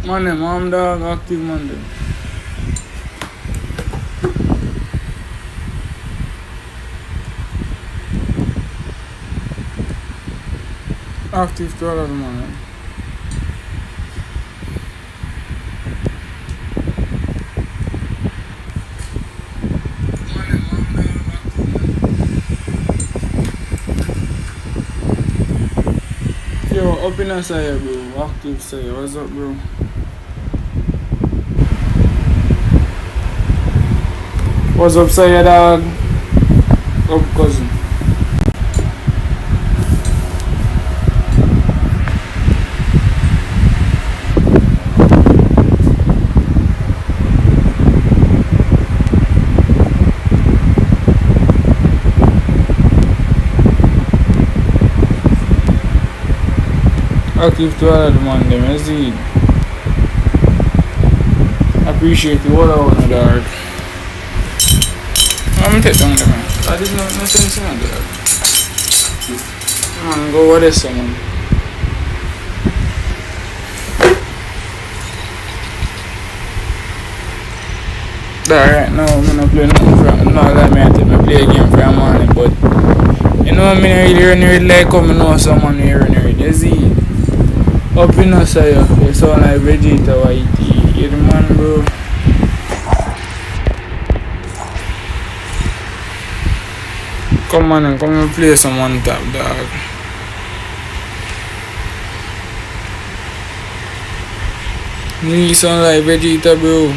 Man, them arm dog active man them. Active to all of them man. Yo, up in the side bro, active side, what's up bro? What's up side dog? Up cousin. Active to all of the man them, you see. Appreciate the whole of one dog. I'm gonna take down the man. That is no sense in that. Man, go over this man. Right now, I'm not play nothing for not like me. I take me play a game for a morning, but you know, I really run like come and know someone here run read. You see, up in the side, you sound like Vegeta YT. You the man, bro. Come on and come and play some one tap, dog. You sound like Vegeta, bro.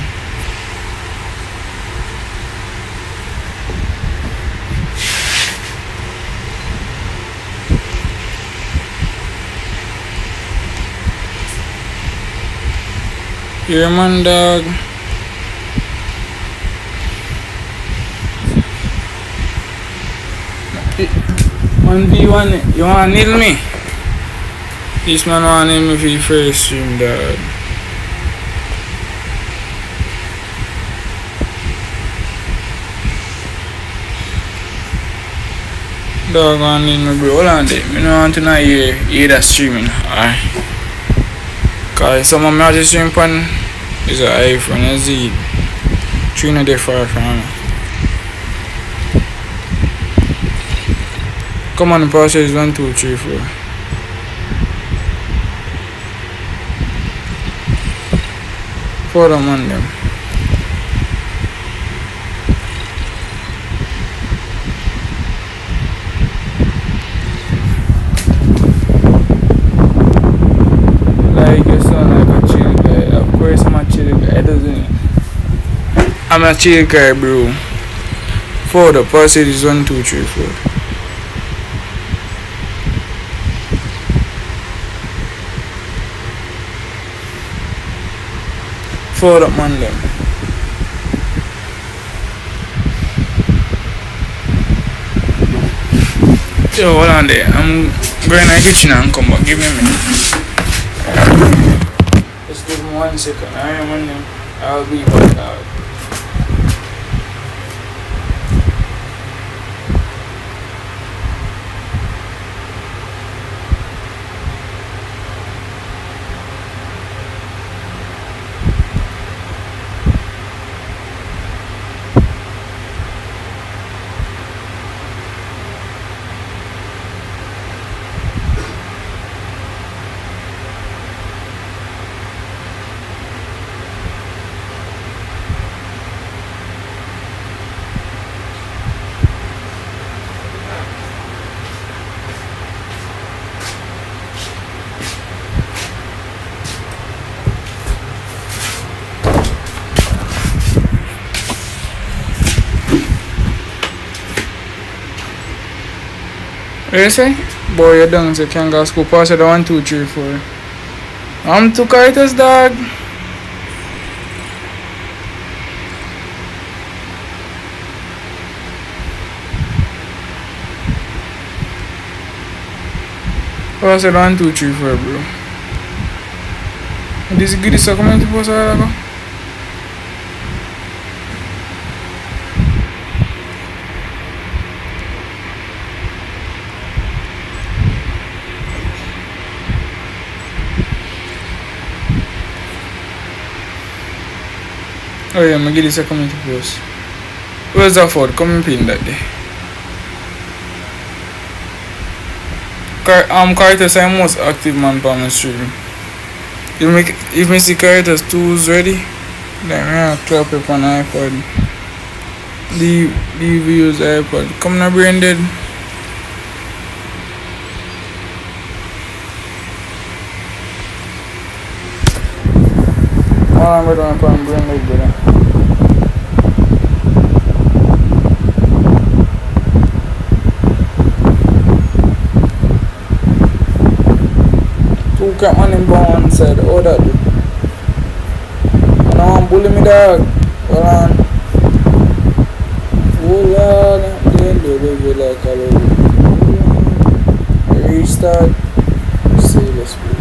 You're a man, dog. One v1, you wanna nail me? This man wanna nail me for the first stream, dog. Dog wanna nail me, bro. Hold on there. I don't want to not hear that streaming, alright? Cause some of my stream pan is an iPhone, you see. 3 far from me. Come on, the process 1, 2, 3, 4. For them on them. Like you sound like a chill guy. Of course I'm a chill guy, doesn't it? I'm a chill guy, bro. For the process is 1, 2, 3, 4. For up man them. Yo, hold on there. I'm going to the kitchen and come back. Give me a minute. Just give me 1 second. Alright man them. I'll be back out. What you say? Boy, you're done, so you can't go to school. Pass it 1, 2, 3, 4. I'm 2 characters, dog. Pass it 1, 2, 3, 4, bro. This is good, so come on to post it. Oh yeah, I'm give this a community post. Where's the Ford? Come and pin that day. Caritas is most active man on the stream. If me see Caritas tools ready, then I clap up on iPod. The views iPod. Come na brain dead. All I'm going to brain dead, brother. Cat man in one side, oh that do. No one bully me dog. Hold on. Hold on. Then do like a little. Restart. See this way.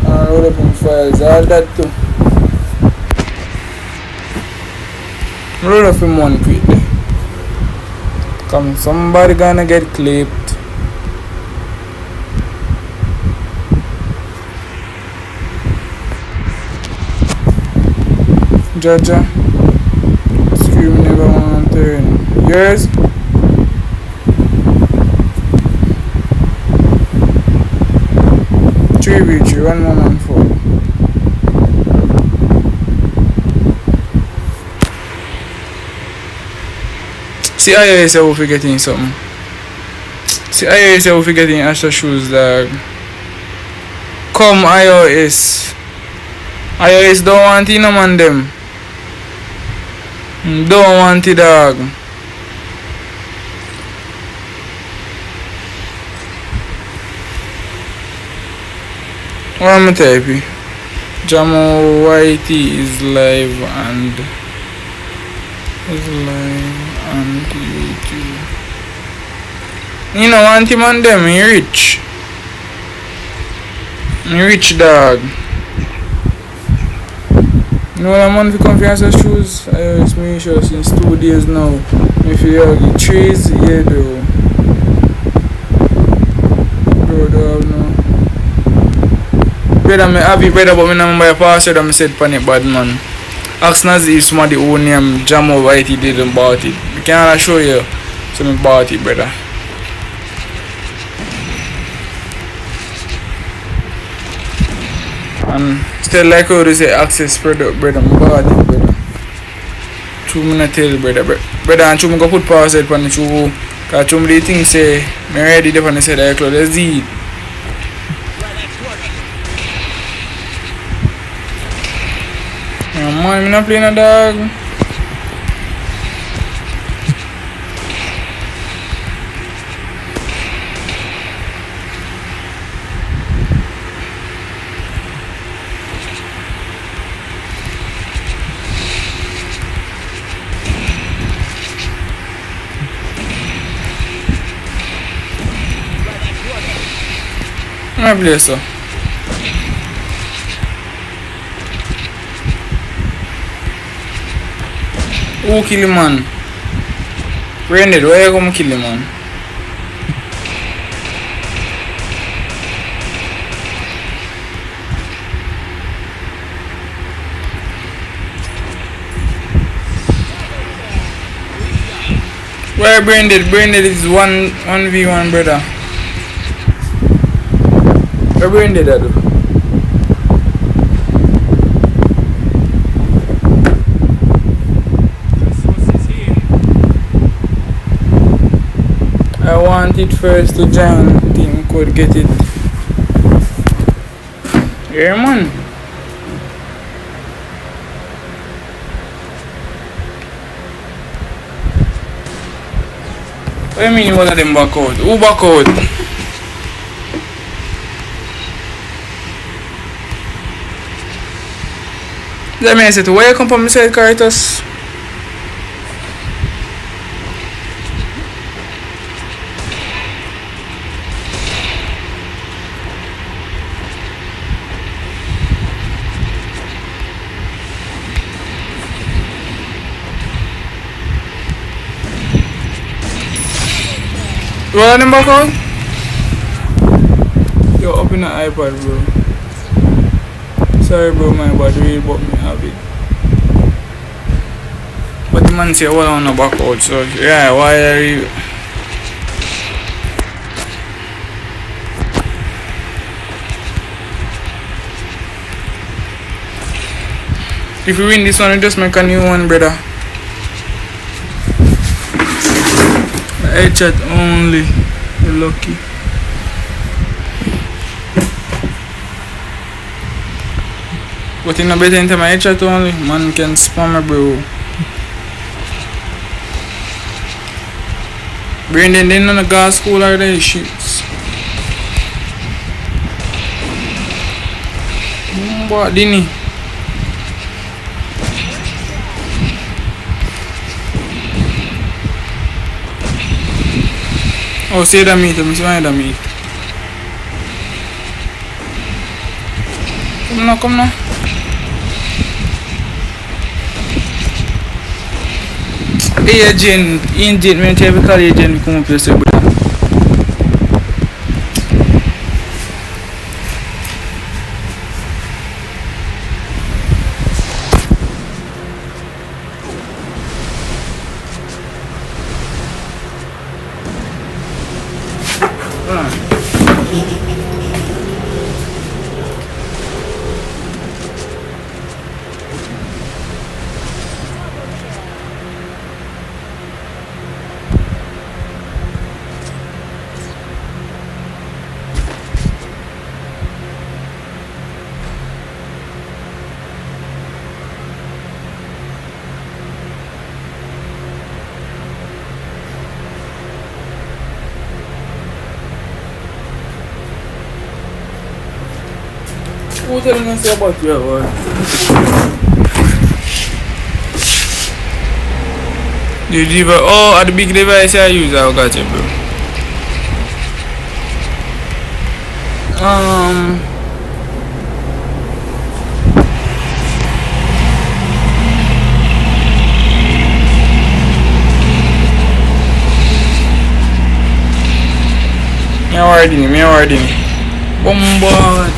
And load up in files, all that too. Load up in one quickly. Come, somebody gonna get clipped. Jaja, scream never want to turn. Yours? Three reach, 1 moment for. See, I say we're forgetting something. See, I say we're forgetting Asha shoes, dog. Come, iOS. iOS don't want it, no man, them. Don't want it, dog. What am I typing? Jamo YT is live and YouTube. You know, want him and them, he rich. He rich, dog. You know what I'm on for confiance shoes? I was making sure since 2 days now. If you have the trees, yeah, bro. Bro, don't have no. Brother, I have it, brother, but I don't buy a password and I said panic bad man. Ask Nazi if somebody own name jam over it, he didn't bought it. I can't show you. So I bought it, brother. And still like how they say access product, brother, I bought it, brother. 2 minutes tell brother, brother, and 2 go put password on the 2. Because 2 the thing say, I'm ready to say that I close, let's see it. Man, I'm not playing a dog. I play so. Who kill him, man? Branded, why you come kill him, man? Why Branded? Branded is 1v1, brother. Where Branded at? I want it first to join. Think could get it. Yeah, man. What do you mean one of them back out? Who back out? Let me say, where you come from, Mr. Caritas? You want them back out? Yo, open the iPad, bro. Sorry bro, my battery but me have it. But the man say hold on the back out, so yeah, why are you? If you win this one, you just make a new one, brother. Headshot only. You're lucky. But in a better time, my headshot only. Man can spam me, bro. Brandon didn't know the gas school or the shits. What didn't he? Oh, say that meat, I'm saying that meat. Come now. Hey, Jane, me tell you call Jane come up here, say, bro. Who telling us about your boy? The device, oh, the big device I use, I got it, bro. Me awarding. Bombard.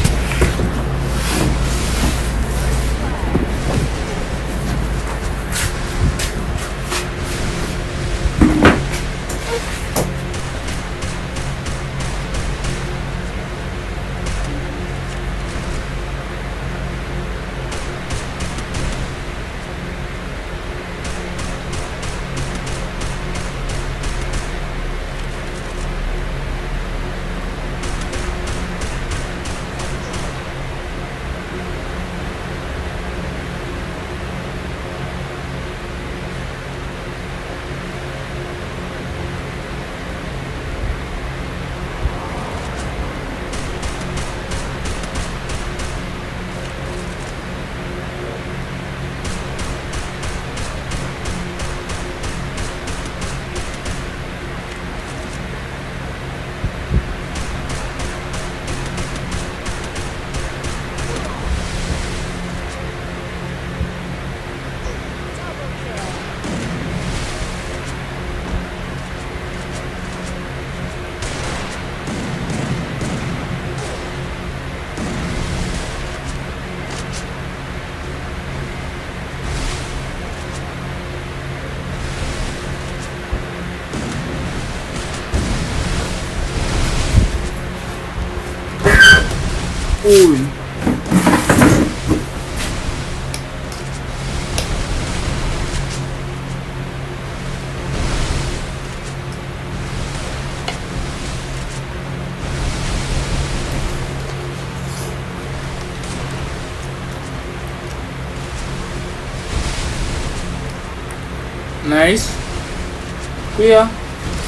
Ui. Nice. Clear.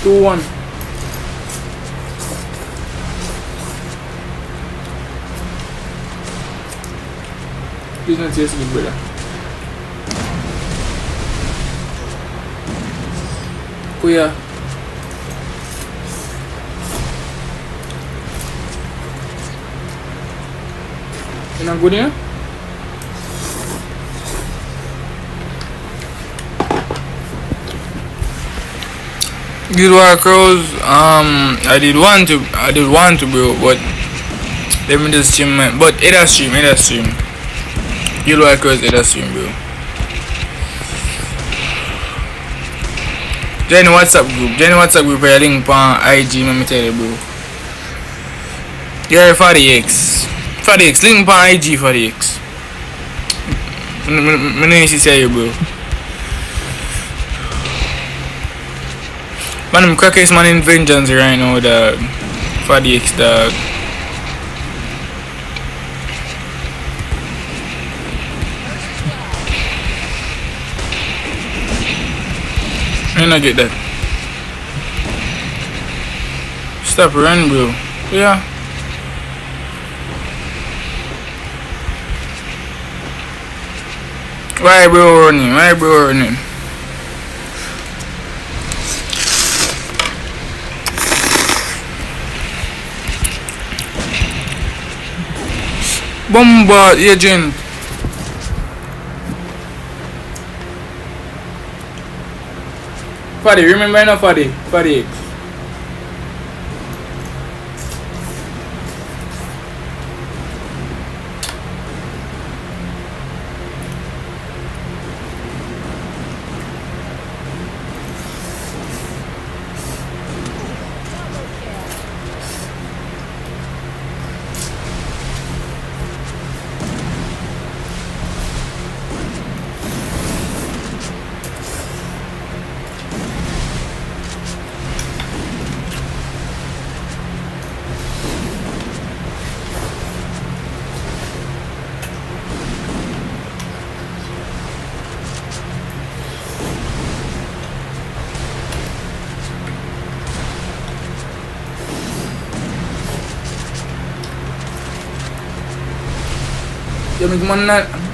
2-1. Please not chase me, brother. Clear. You not good here? Good work, Crows. I did want to, bro, but let me just stream, but it has stream. You look across the stream, bro. Join the WhatsApp group. Join the WhatsApp group. I link on IG. Let me tell you, bro. You're for the X. For the X. Link on IG for the X. I know you see you, bro. Man, I'm crackest man in vengeance right now, dog. For the X, dog. I don't get that. Stop run, bro. Yeah. Why bro running? Why bro running? Bombard agent. Fadi, remember now Fadi? Fadi.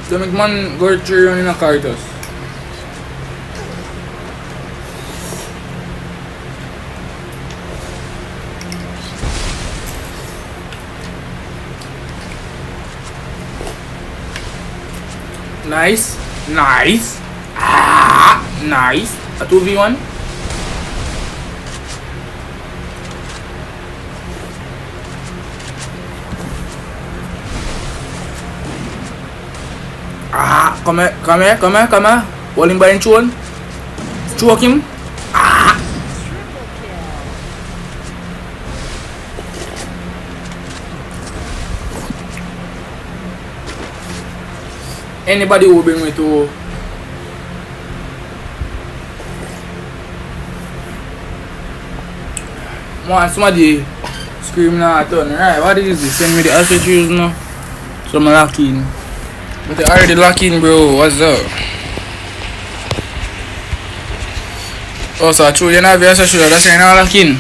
The McMahon go through in a cartus. Nice. Nice. Ah, nice. A 2v1. Ah, come here. Hold him by the throat. Choke him. Ah. Anybody who bring me to somebody screaming out turn. Right, what is this? Send me the accessories now. So I'm locking. But they already locking, bro. What's up? Oh, so true. You know have your accessories. That's saying not locking.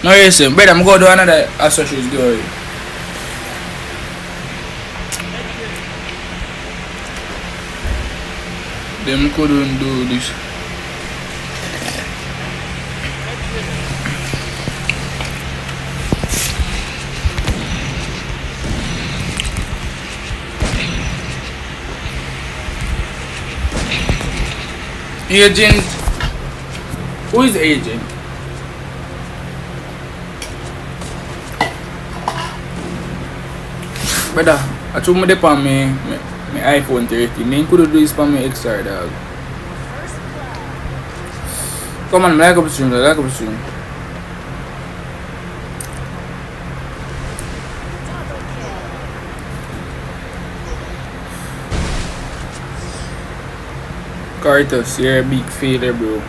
No, listen. Brother, I'm going to do another accessories. Go ahead. Them couldn't do this. Agent. Who is the agent? Brother, I told me the on me iPhone 13. They could do this for me extra, dog. Come on, like up stream. Cartus, you're a big failure, bro.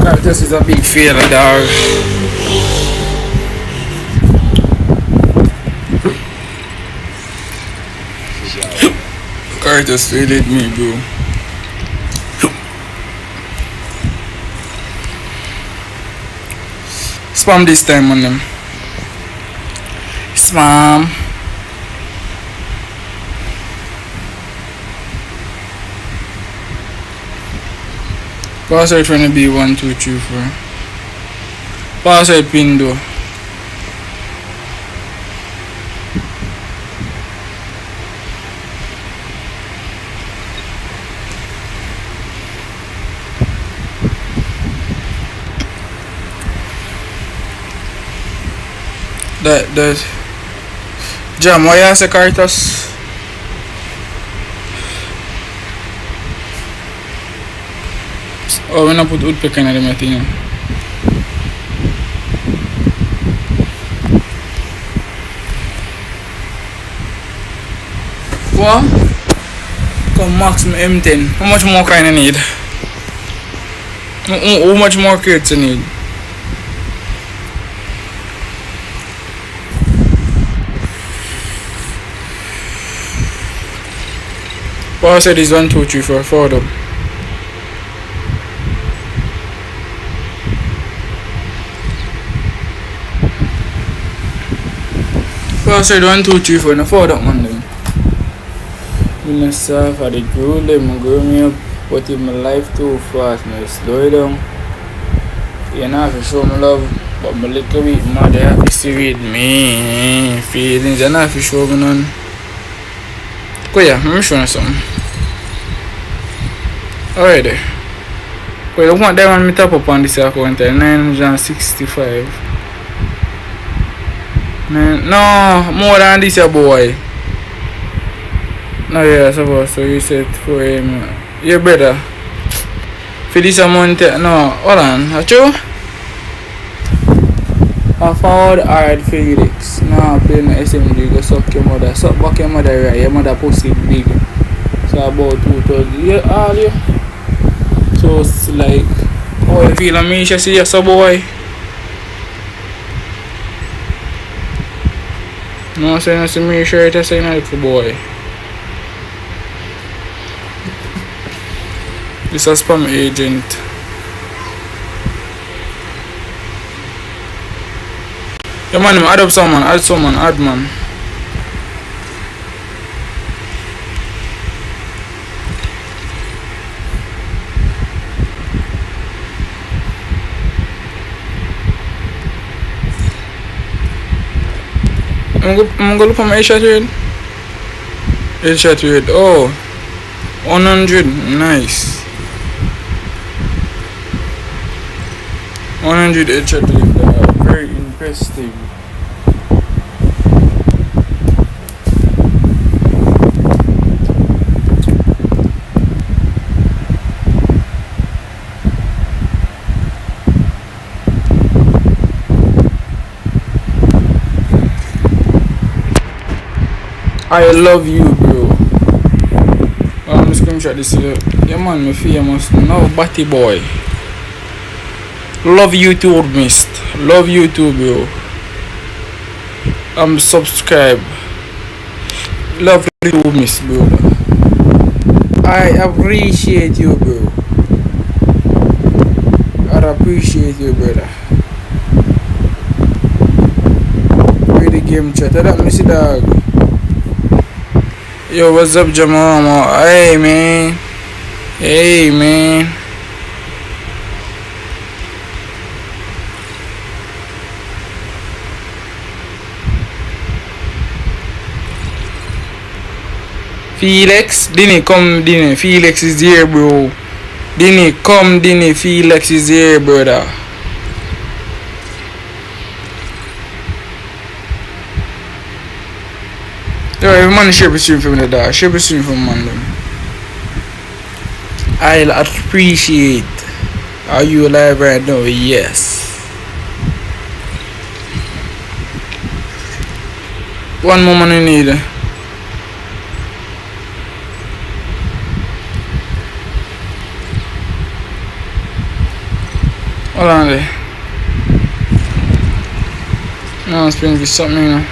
Cartus is a big failure, dog. Cartus failed me, bro. Spam this time on them. Spam. Password trying to be 1 2 3 4. Password pin though. That Jam, why you say Caritas? Oh, we not put woodpecker in the thing. What? Come max me M10. How much more kind I need? How much more crates I need? Well, I said is 1, 2, 3, 4, 4 up. Well, I said 1, 2, 3, 4, and 4 up, man. I'm not sorry for the grow them, grow me up, but in my life too fast, I slow it down. You know, have to show me love, but my little bit mother have to see with me. Feelings, you know, have to show me none. Go yeah, let me show you something. Alright there. Well, I want that one me top up on this account there, 965. No, more than this boy. No, yeah, suppose so you said for him. Yeah, brother. For this amount, no, hold on. Acho? I found hard Felix. Now play no SMG, go suck your mother. Suck back your mother right. Your mother pussy big. So about 2,000. Yeah, all you. So it's like, oh, you feel me? You see your boy. No, say nothing to me, shirt, I say nothing boy. This is a spam agent. Yeah, man, add up someone, add man. I'm gonna look at my headshot rate. Headshot rate, oh, 100, nice. 100 headshot rate, very impressive. I love you, bro. I'm gonna screenshot this. Yeah, man, me famous now, Batty boy. Love you too, mist. Love you too, bro. I'm subscribe. Love you too, miss, bro. I appreciate you, bro. I appreciate you, brother. Play the game chat. I don't miss it, dog. Yo, what's up, Jamal? Hey, man. Hey, man. Felix, Dinny, come, Dinny. Felix is here, bro. Dinny, come, Dinny. Felix is here, brother. Yo, every man share the stream for me, dog. Share the stream for man. I'll appreciate. Are you alive right now? Yes. One moment I need. Hold on there. No, I'm spinning for something, you know.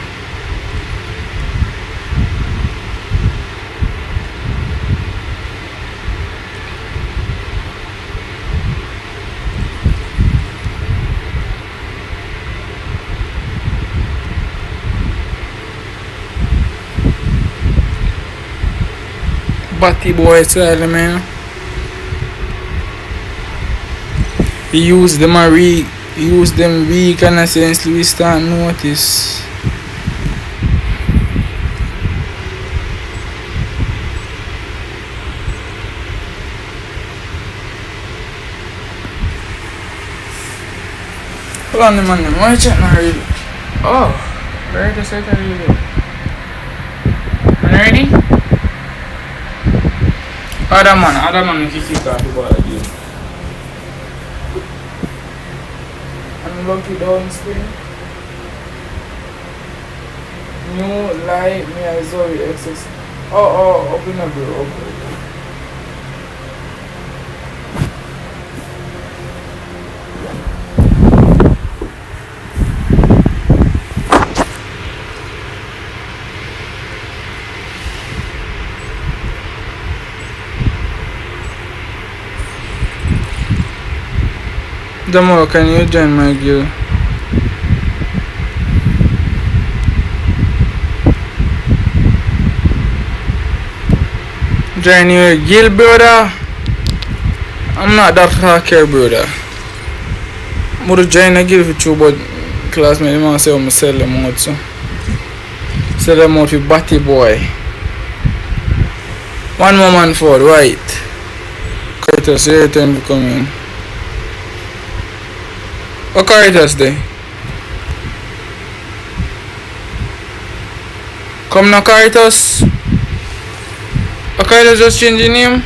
Batty boy style, man. He used them weak and essentially we start notice. Hold on, man. Why check now? Oh. Where the set are you? Ready? Other man, kick it off the ball again. Unlock it down screen. New light, me I saw it access. Open up, bro. Open. Damo, can you join my guild? Join your guild, brother. I'm not that hacker, brother. I'm gonna join a guild with you, but classmate, I say I'm gonna sell them out, so. Sell them out with Batty Boy. One more man forward, right. Curtis, your turn to come in. What Caritas there? Come now Caritas. What Caritas just change the name?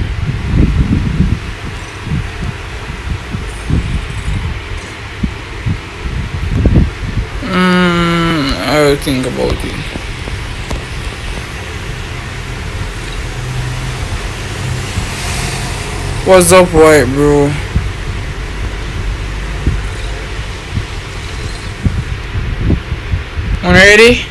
I will think about it. What's up, white bro? Ready?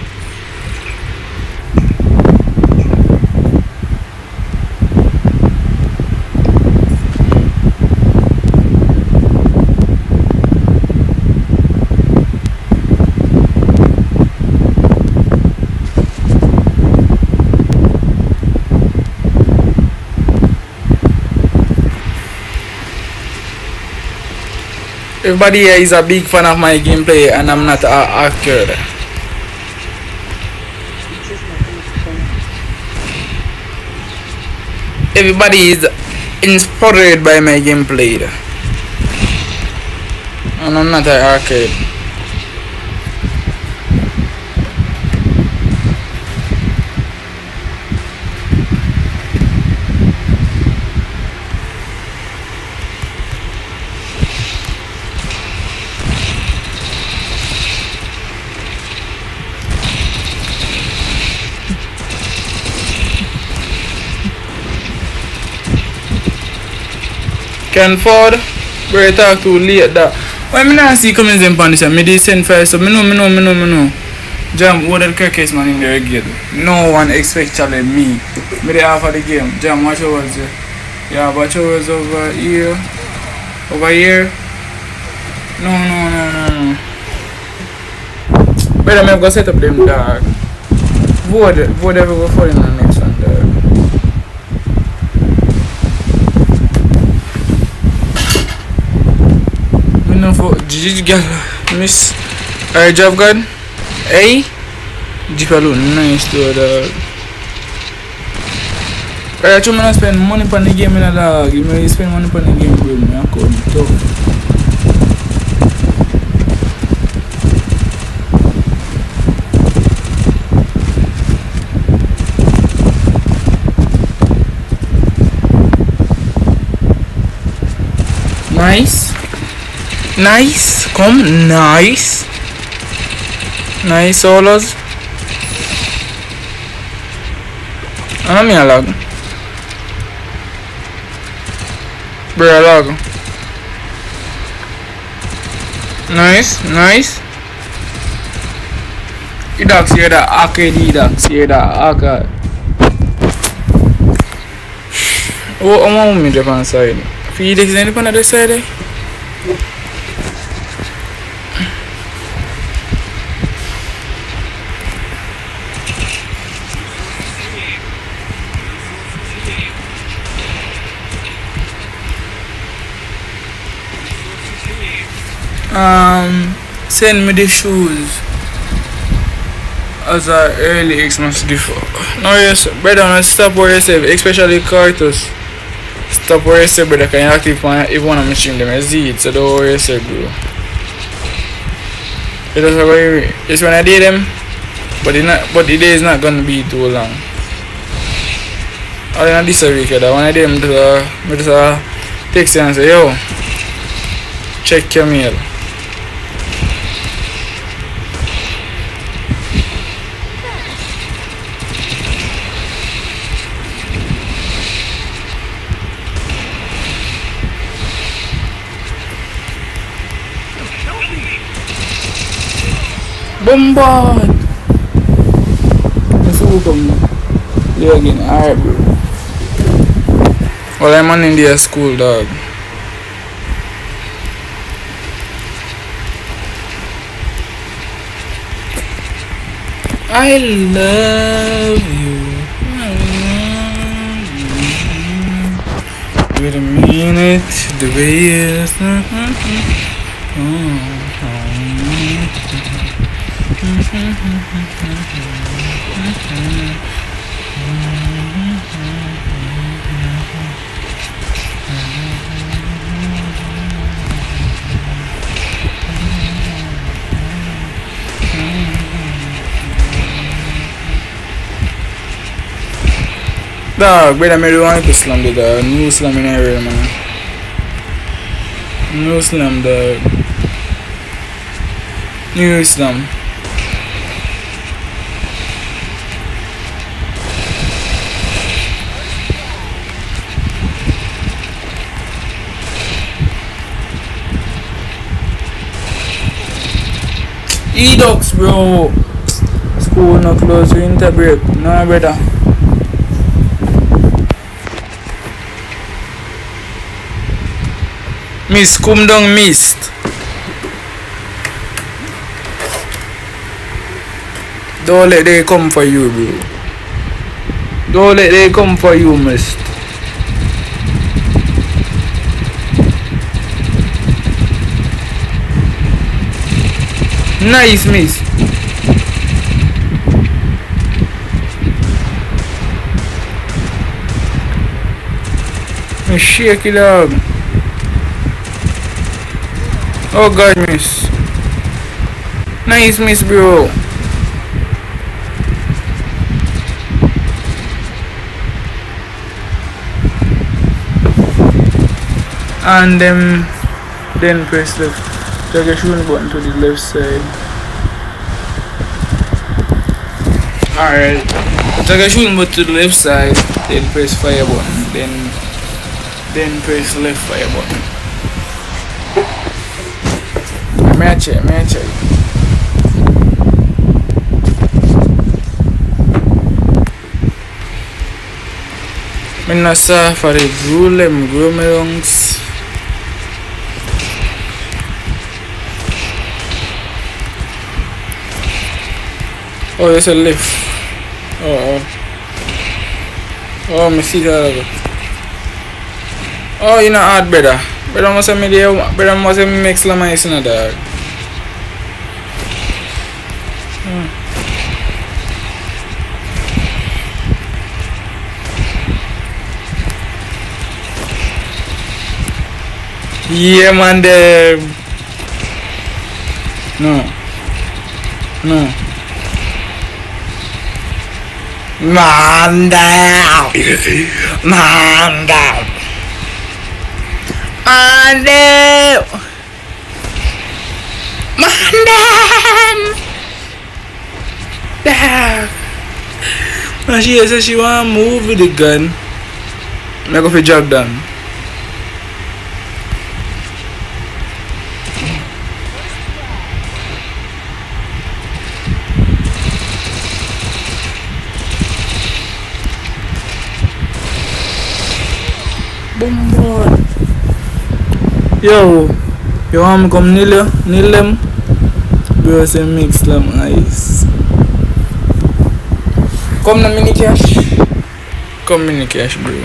Everybody here is a big fan of my gameplay and I'm not accurate. Everybody is inspired by my gameplay and I'm not an arcade. Can Ford, we talk to late that. Why me not see comments in Pandisha? Me they send fire, so me know. Jam, what the case man in there again. No one expect challenge me. Me they half of the game. Jam, watch over there. Yeah, watch over over here. Over here. No. Better me go set up them dog. Vote ever for in the next one dog. For Gigi girl, Miss job god. Hey, Jipalo, nice to dog. I try to spend money on the game in a dog. You may spend money on the game, bro. I couldn't talk. Nice, come, nice solos. Me a lag. Bro, a lag. Nice. You dogs hear that arcade, dogs hear that arcade. Oh, I want me to on side. Feed is anyone on the side, eh? Send me the shoes as a early Xmas before. No, yes, brother, not stop where yourself, especially carters. Stop where yourself, brother. Can you active on if one of them stream them? I see it, so don't worry yourself, bro. It's when I did them, But the day is not gonna be too long. I don't this week that one of them just text you and say, yo, check your mail. Bombard! Let's come here again. Alright, bro. Well, I'm on India school, dog. I love you. Wait a minute. The way is. Dog, brother, I don't want to slam the dog. New slam in area, man. New slam, dog. New slam. E-Docs, bro. School no close, winter break. No, brother. Miss, come down, mist. Don't let they come for you, bro. Don't let they come for you, mist. Nice, miss. Shake it up. Oh God, miss. Nice, miss, bro. And then press left. Drag your shooting button to the left side. Alright. Drag your shooting button to the left side. Then press fire button. Then press left fire button. Match it. I'm not sorry for the rule and grow my lungs. Oh, there's a lift. Oh, I see that. Oh, you know hard, brother. Brother must have made it. Brother must have made some ice in a dog. Yeah, man, No. Man down. Man down. Man down. Man down. Down. Now she says she want to move with the gun. Make up a job done. Bombard. Yo, you want me to come kneel them? Bro say mix them ice. Come na mini cash. Come mini cash, bro.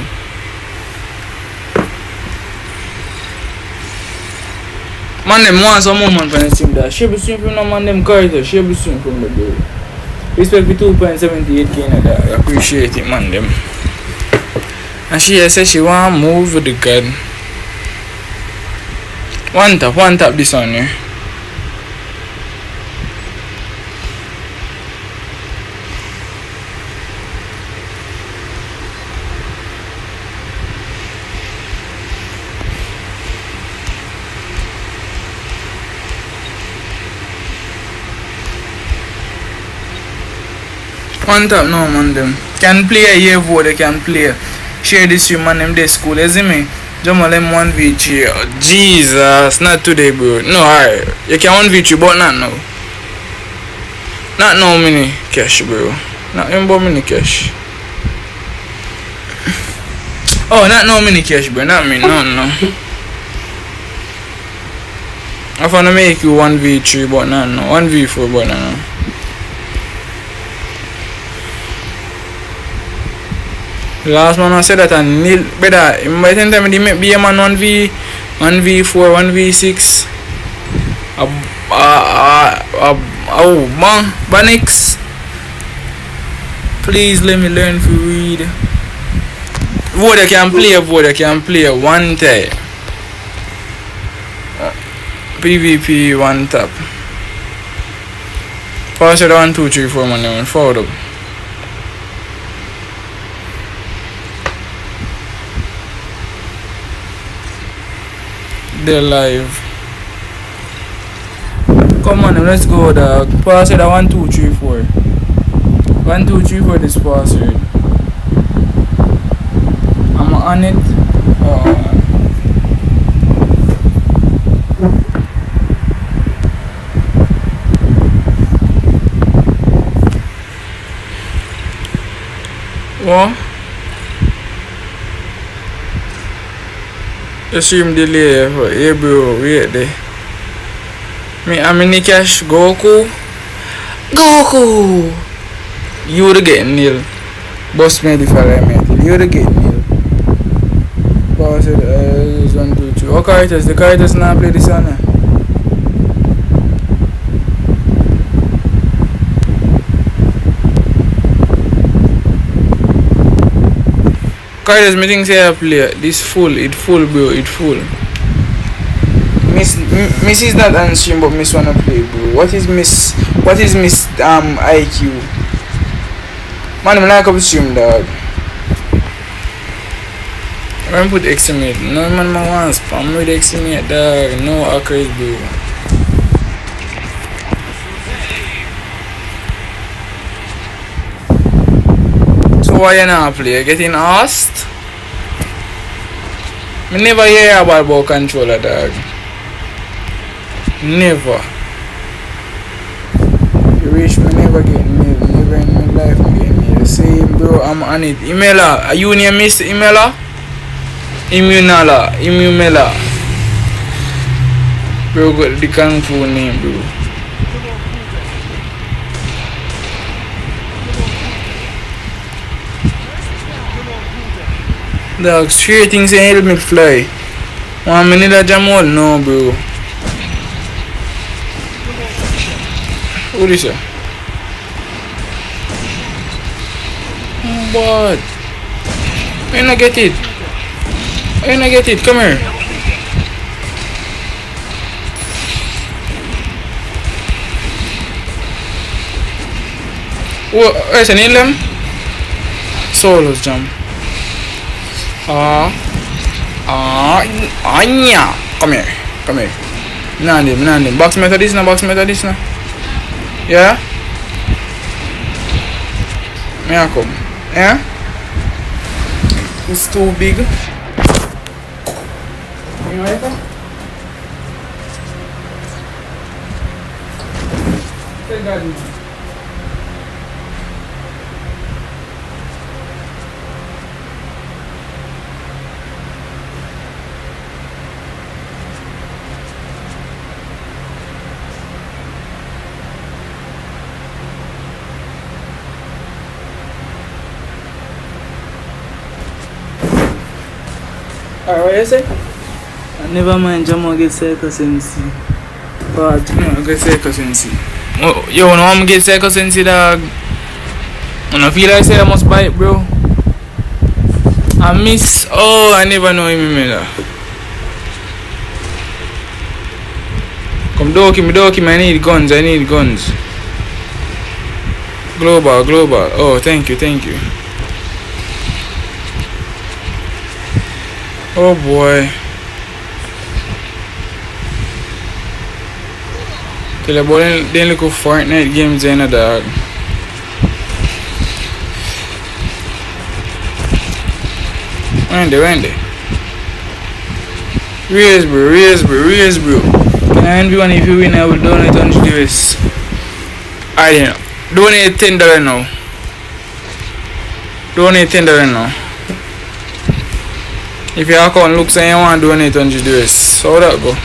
Man them want some more man from the team there. She be swim from no man them character. She be swim from the bro. Respect for 2.78k in there. I appreciate it, man them. And she said she want to move with the gun. One tap this on here. On top no man them. Can play a year vote, they can play. Share this stream man them this school, you see me? Jamal them 1v3. Oh, Jesus, not today bro. No, alright. You can 1v3 but not now. Not now mini cash bro. Not about mini cash. Oh, not no mini cash bro, not me, no. I wanna make you 1v3 but not no. 1v4 but not no. Last man I said that I nil better. By the time they make be a man 1v4, 1v6. Oh man, Banix. Please let me learn to read. Voter can play one time. PvP one tap. Pass it 1, 2, 3, 4 man, forward up. They're live. Come on, let's go, dog. Pass it 1, 2, 3, 4. 1, 2, 3, 4 this password. I'm on it. What? The stream delay. Hey bro, wait there. I'm in the cash. Goku. You would get nil. Boss made if I made. You would get nil. Boss it 1, 2, 3. Oh, characters. The characters now play this one. Characters, me think say I play. This full. It full, bro. It full. Miss is not answering, but Miss wanna play, bro. What is Miss IQ? Man, I'm like up stream, dog. I'm gonna put estimate. No man, I want spam with estimate, dog. No accurate, bro. So why you not play? Getting asked? I never hear about controller, dog. Never. You wish me never get mail. Never in my life me get mail. Same bro, I'm on it. Emailer. Are you near Miss Emailer? Immunala. Bro got the Kung Fu name, bro. Dog, straight things ain't help me fly. 1 minute of Jamal? No, bro. What is it? What? I not get it. Come here. What? Where's an Ilem? Solos jump. Anya. Come here. Nandi. Box method this now. Yeah? May I come? Yeah? It's too big. You know it? Take that in. Alright, what you say? Never mind, Jamo get circumstancy. But no, get circumstancy. Oh, yo, no, I'm get circumstancy, dog. I don't feel like I say I must buy it, bro. I never know him, Miller. Come doki, I need guns. Global. Oh, thank you. Oh boy. Tell you about them little Fortnite games in a dog. When they? Raise bro. Can I envy one if you win I will donate $100. I don't know. Donate $10 now. Donate $10 now. If your account looks like you want to donate $100, how would that go?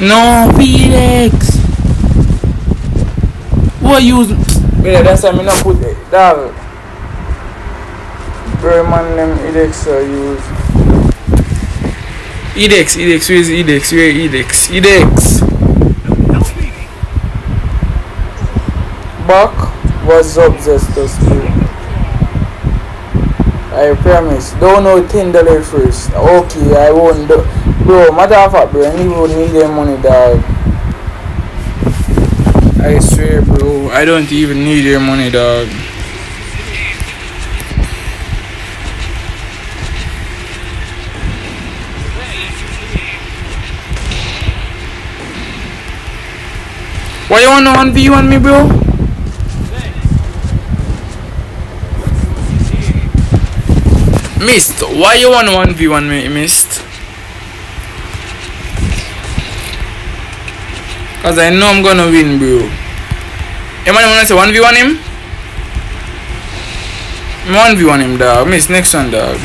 No, Felix! What use? Yeah, that's why I not put it. Dog. Very man, them Edex use. Edex, where is Edex? Where is Edex? Back was obsessed too. I promise. Don't know $10 first. Okay, I won't do. Bro, matter of fact, bro, you won't need their money, dog. I swear, bro, I don't even need your money, dog. Why you want to 1v1 me, bro? Mist, why you want to 1v1 me, Mist? Cause I know I'm gonna win, bro. You wanna say 1v1 him? 1v1 him, dog. Miss next one, dog.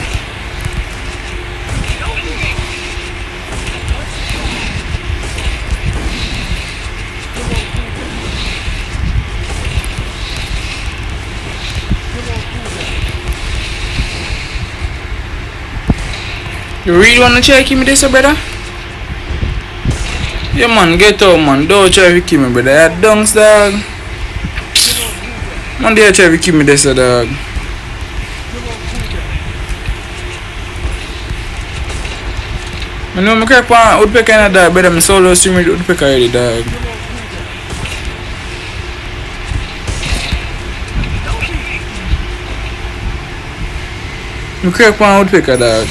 You really wanna try to give me this, brother? Yeah, man, get out, man. Don't try to kill me, brother. That dunks, dog. Man, they try to kill me, this, dog. I know my crack on Woodpecker and dog, brother. I'm solo stream with Woodpecker already, dog. My crack on Woodpecker, dog.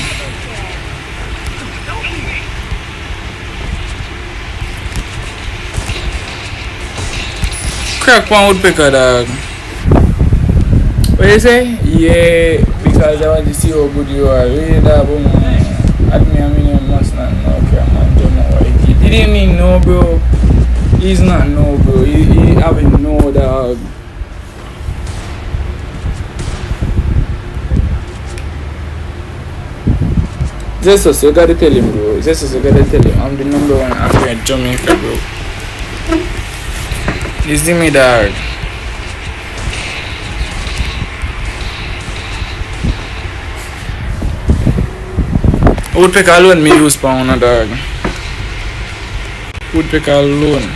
Crack one Woodpecker, dog. What you say? Yeah, because I want to see how good you are. Really, dog, I mean, you must not know, crack man. Don't know what he did. He didn't mean no, bro. He's not no, bro. He having no, dog. Jesus, you gotta tell him, bro. Jesus, you gotta tell him. I'm the number one actor in Jamaica, bro. This is me, dog. Woodpecker alone me use pound, dog. Woodpecker alone.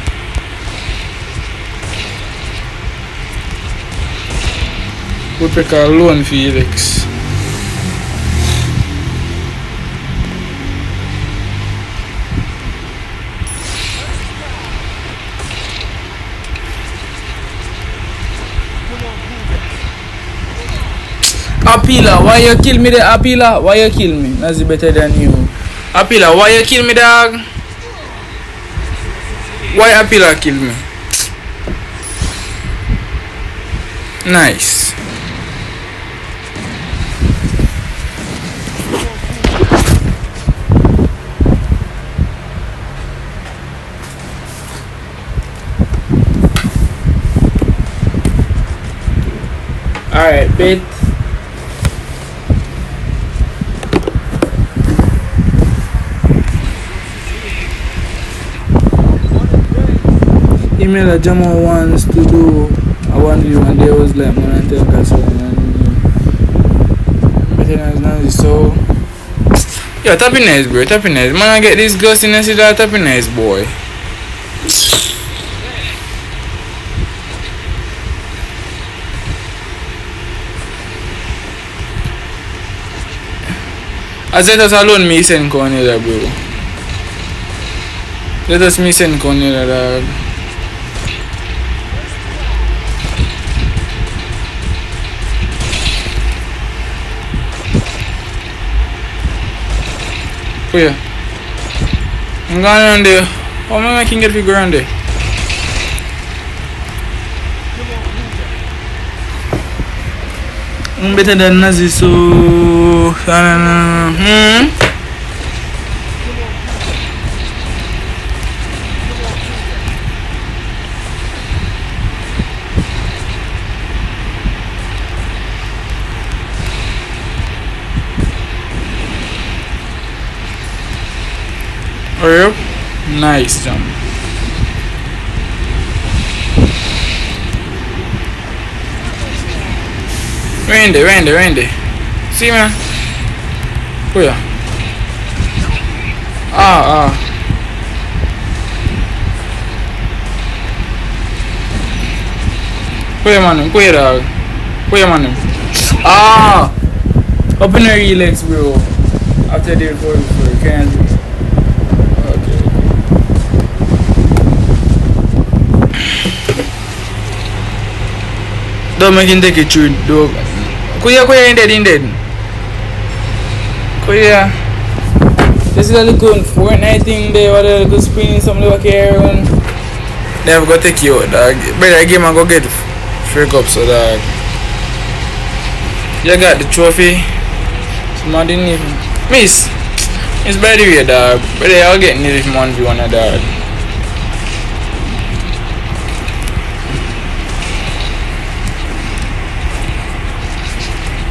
Woodpecker alone, Felix. Apila, why you kill me there, Apila? Why you kill me? That's better than you. Apila, why you kill me, dog? Why Apila kill me? Nice. Alright, bet. Email a Jamo wants to do a 1v1 and they was like, man, I tell us and so yeah, tapping nice, bro, tapping nice. Man, I get this ghost in the city, tapping nice, boy. As let us alone me send Cornelia, bro. Let us me send Cornelia, dog. Oh yeah. I'm going on there. How am I can get figure on there? Better than Nazi, so Hurry up. Nice jump. Randy. See man? Where? Ah. Where man? Where dog? Where man? Ah! Up in the legs, bro. After they for can't. Okay. Don't make him take it through, dog. Kuya indeed. Kuya. This is a little Fortnite thing there, what a little spin, some little care on. They have got to take you out, dog. Better game and go get freak up, so dog. You got the trophy. Someone didn't even miss. It's by the way, dog. But they all getting it if you want to one of dog.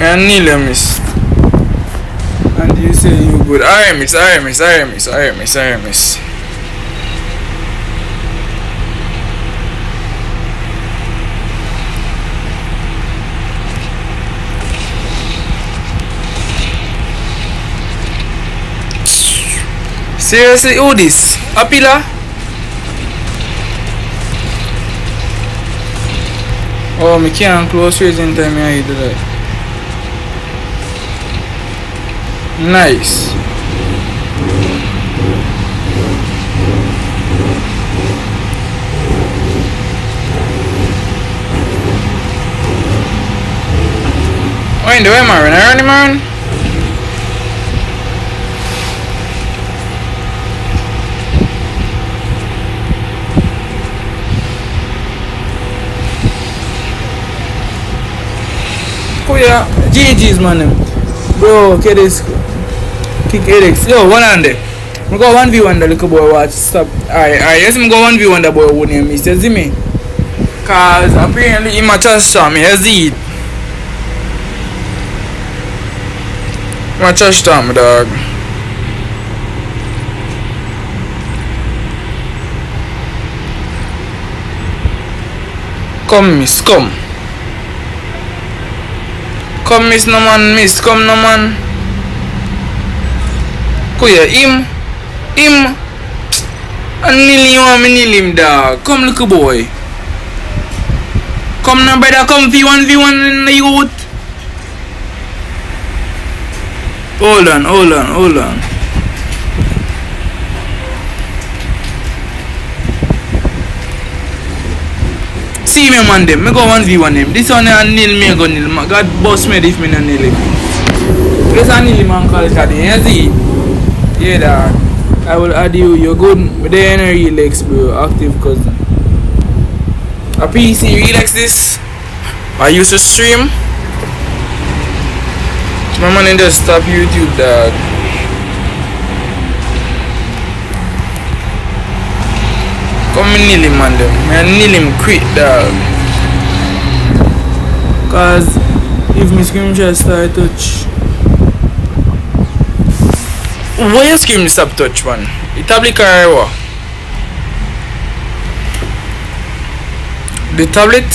And Neil miss. And you say you good. I miss. Seriously, who this? A pillar? Oh, me can't close raising time I do that. Nice. Oh, in the way, man. Oh yeah, GG's man. Bro, okay this kick headaches. Yo, one on there. I go 1v1 the little boy watch. Stop. Alright, yes, I go 1v1 the boy won't miss. You see me? Cause apparently he might just shot me. You see it? He might just shot me, dog. Come, miss, come. Come, miss, no man, miss, come, no man. Kuya, him. I kneel him, dog. Come, little boy. Come now, brother, come V1 in the youth. Hold on. See me, man, them. Me go 1v1 him. This one I kneel me, I go kneel. God boss me if me no kneel him. This I kneel him and call it a day. You see? Yeah, dog. I will add you. You're good. But they ain't relax, bro. Active cousin. A PC relax this. I used to stream. My man just stop YouTube, dog. Come kneel him, man. I kneel him quick, dog. Cause if my screenshot start touch. Why you screen stop touch, man? The tablet or what? The tablet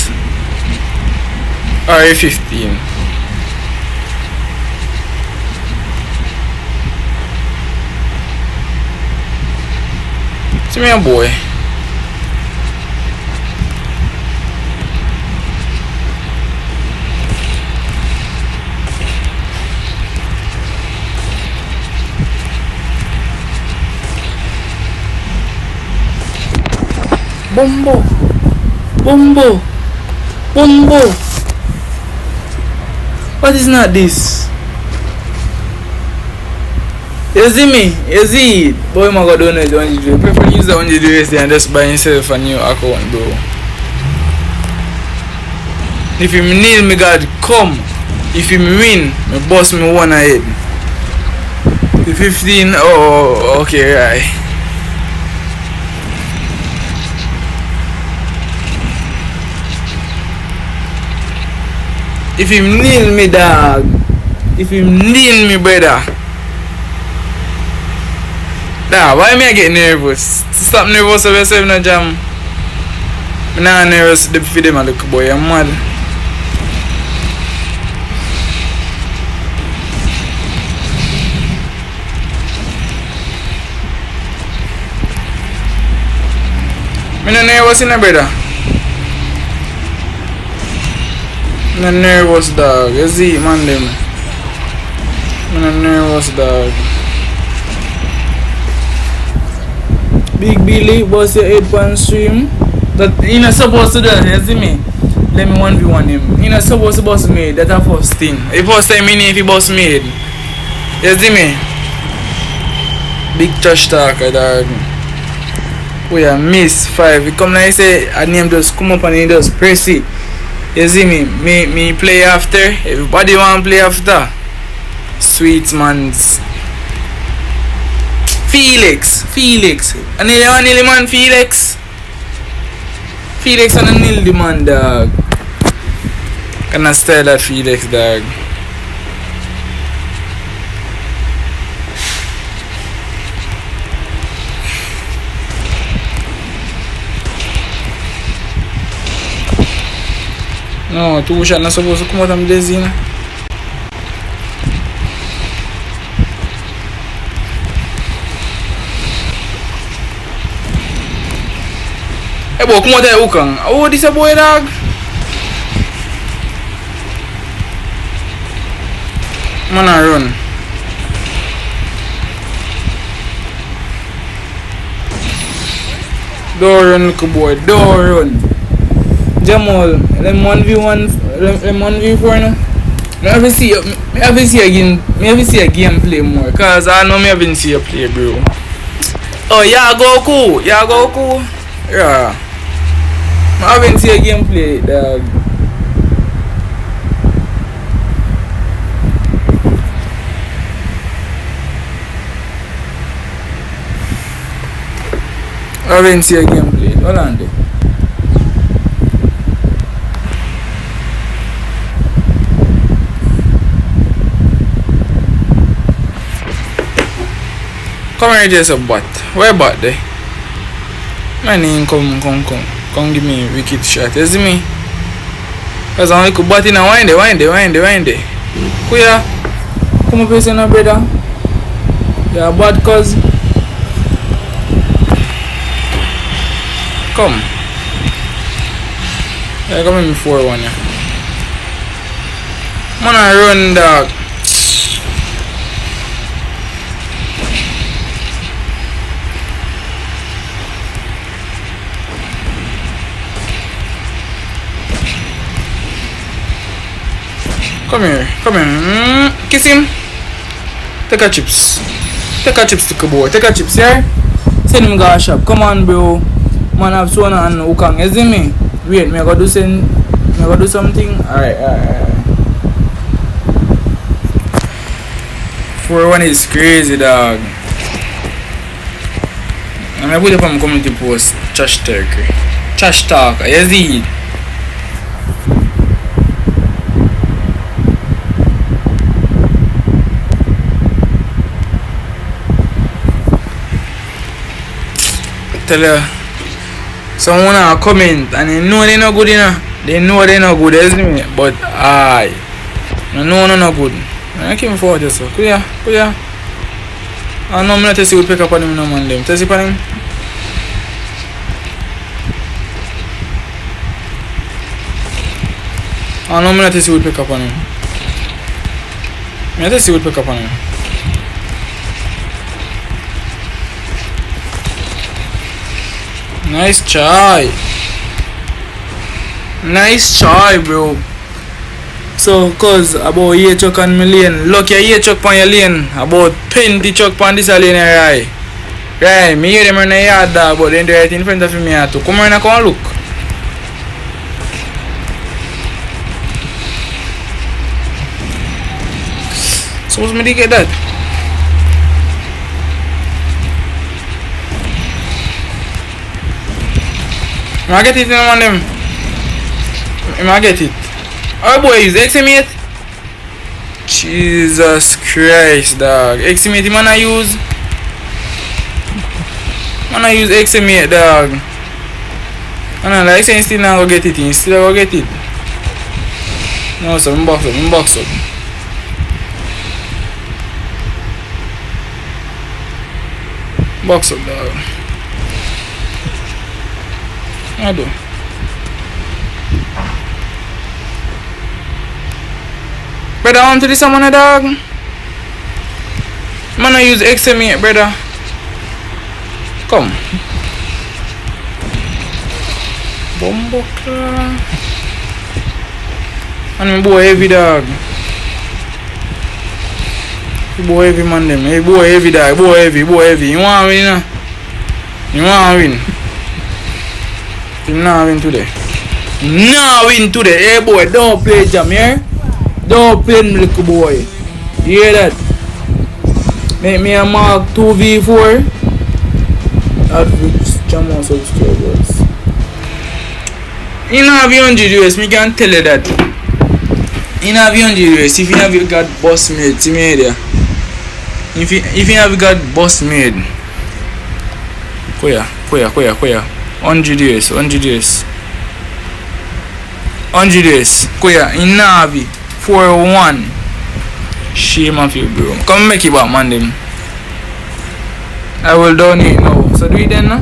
or A15? See me a boy. Bombo. What is not this? You see me? You see it? Boy, I'm gonna donate the 100. Prefer use the 100 USD and just buy himself a new account, bro. If you need me, God, come. If you win, me boss me one ahead. The 15, oh, okay, right. If you kneel me, dog. If you kneel me, brother. Nah, why me I get nervous? Stop nervous of yourself, no jam. I'm not nervous for them, look boy, I'm mad. I'm not nervous, in a brother. I'm not nervous, dog. You see, man, them. I'm not nervous, dog. Big Billy, boss your 8-point stream. That you're not supposed to do that, you see me? Let me 1v1 him. You're not supposed to boss me. That's a first thing. The first time me if you boss me. You see me? Big trash talker, dog. We are miss 5. You come like say a name just come up and he just press it. You see me? Me play after. Everybody want to play after. Sweet man's. Felix. And you want the man Felix? Felix and Neil the man, dog. Can I style that Felix, dog? No, 2 shots not supposed to come out of this, you know. Hey boy, come out there, Ukang. Oh, this a boy, dog. Man, I run. Don't run, little boy. Don't run. Jamal, them 1v1, them 1v4 now. Me have to see a gameplay more, cause I know me haven't seen you play, bro. Oh, yeah, Goku. Yeah. I haven't seen a gameplay, dog. I haven't seen a gameplay. Hold on there. Come here, just a bot. Where bot there? My name come give me a wicked shot. You see me? Cause I only could bot in a wind there. Kuya, come up here, now, brother. Yeah, bad cause. Come. Yeah, come in me 4-1, yeah. Man, I run, dog. Come here. Kiss him. Take a chips, to boy. Take a chips, yeah? Send him go shop. Come on, bro. Man, have Sona and Ukang. You see me? Wait, me I go do something. Alright. 4-1 is crazy, dog. And I put up on my community post. Trash talker. You see it? Tell you, someone a comment and they know they not good, you know. They know they not good, isn't it? But no not good. I came forward just so. Kuya. I know me not to see we pick up on him no man them. Tell you upon him. I know me not to see we pick up on him. Me not to see we pick up on him. Nice try, bro. So, cause about 8 truck on my lane. Lucky 8 truck on your lane. About 20 truck on this lane right. Right, me hear them in the yard dog, but then they're right in front of me too. Come on and come and look. Suppose me to get that. I get it in one of them. I get it. Oh boy, is XM8? Jesus Christ, dog. XM8 man I use. Man I use XM8, dog. And I like saying still not go get it in. Still go get it. No, so I'm box up. Box up, dog. I do. Brother, on to this one, dog. Man, I use XM8, brother. Come. Bombuckler. And my boy heavy, dog. Boy heavy, man, them. Hey, boy heavy, dog. Boy heavy. You want to win, you know? You want to win. You not win today. Nah, win today. Hey boy, don't play jam, yeah? Don't play me, little boy. You hear that? Make me a mark 2v4. Average jam on subscribers. You know have 100 US, me can tell you that. You know have 100 US, if you have you got boss made, see me there. If you have got boss made. Koya. 100 US. 100 US. Koya, in Navi. 4-1. Shame of you, bro. Come make it back, man, them. I will donate now. So do it then, no?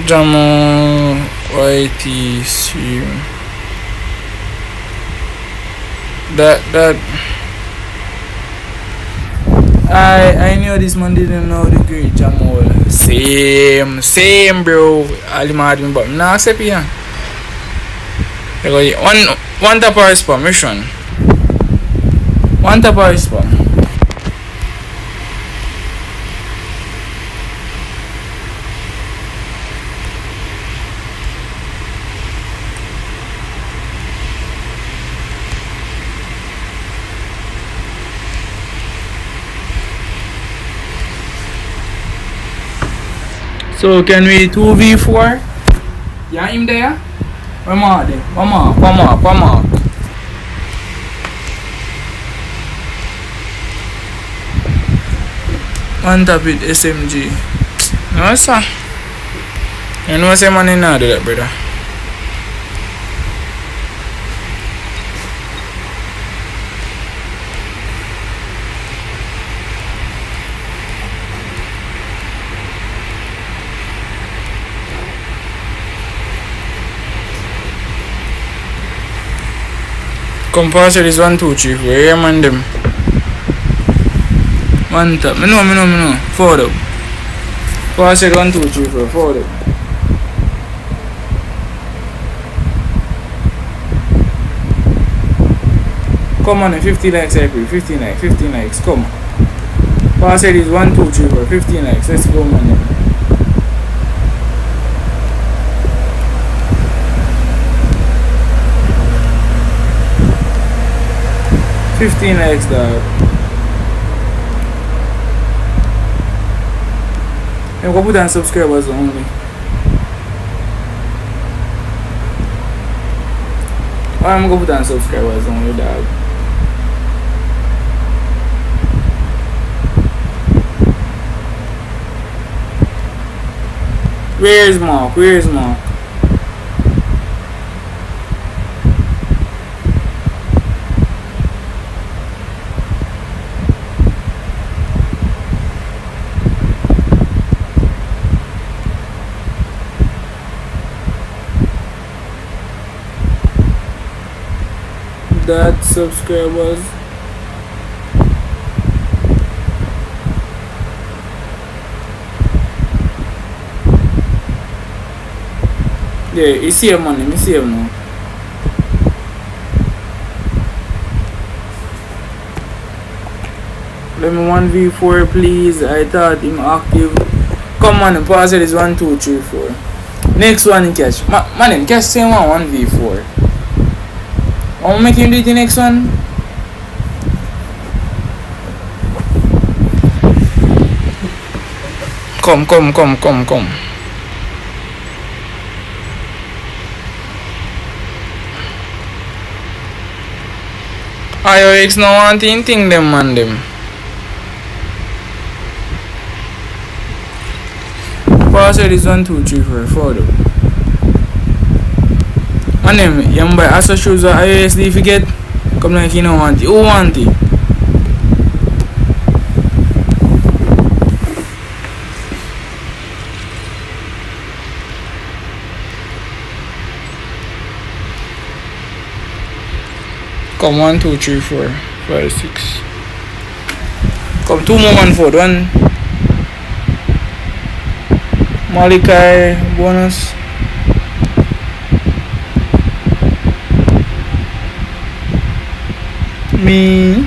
Jamo YTC. That I knew this man didn't know the great Jamal. Same bro. Ali madin but nah accept ya. One tap or spam mission. One tap or spam. So can we 2v4? Yeah, him there? Come on. One tap with SMG. No sir. You know say man in do that, brother. Compulsory is 1, 2, 3, 4. Yeah, man, them. One tap. Me know. Forward up. Compulsory 1, 2, 3, 4. Forward up. Come on, 50 likes, April. 15 likes. Come. Compulsory is 1, 2, 3, 4. 15 likes. Let's go, man. 15 likes, dog. I'm gonna put on subscribers only. I'm gonna put on subscribers only, dog. Where's Mark? that subscribers. Yeah, you see him money, you see him now. Let me 1v4 please. I thought him active. Come on, pause it is 1, 2, 3, 4. Next one he catch. Man, him catch same one 1v4. I'll make him do the next one. Come. IOX no want anything them man them. Password is 1, 2, 3, 4, 4 though. And them, you buy Asa shoes or IOSD if you get. Come like you don't want it. Who want it? Come 1, 2, 3, 4, 5, 6. Come 2 more man forward. 1 Malikai bonus. Me.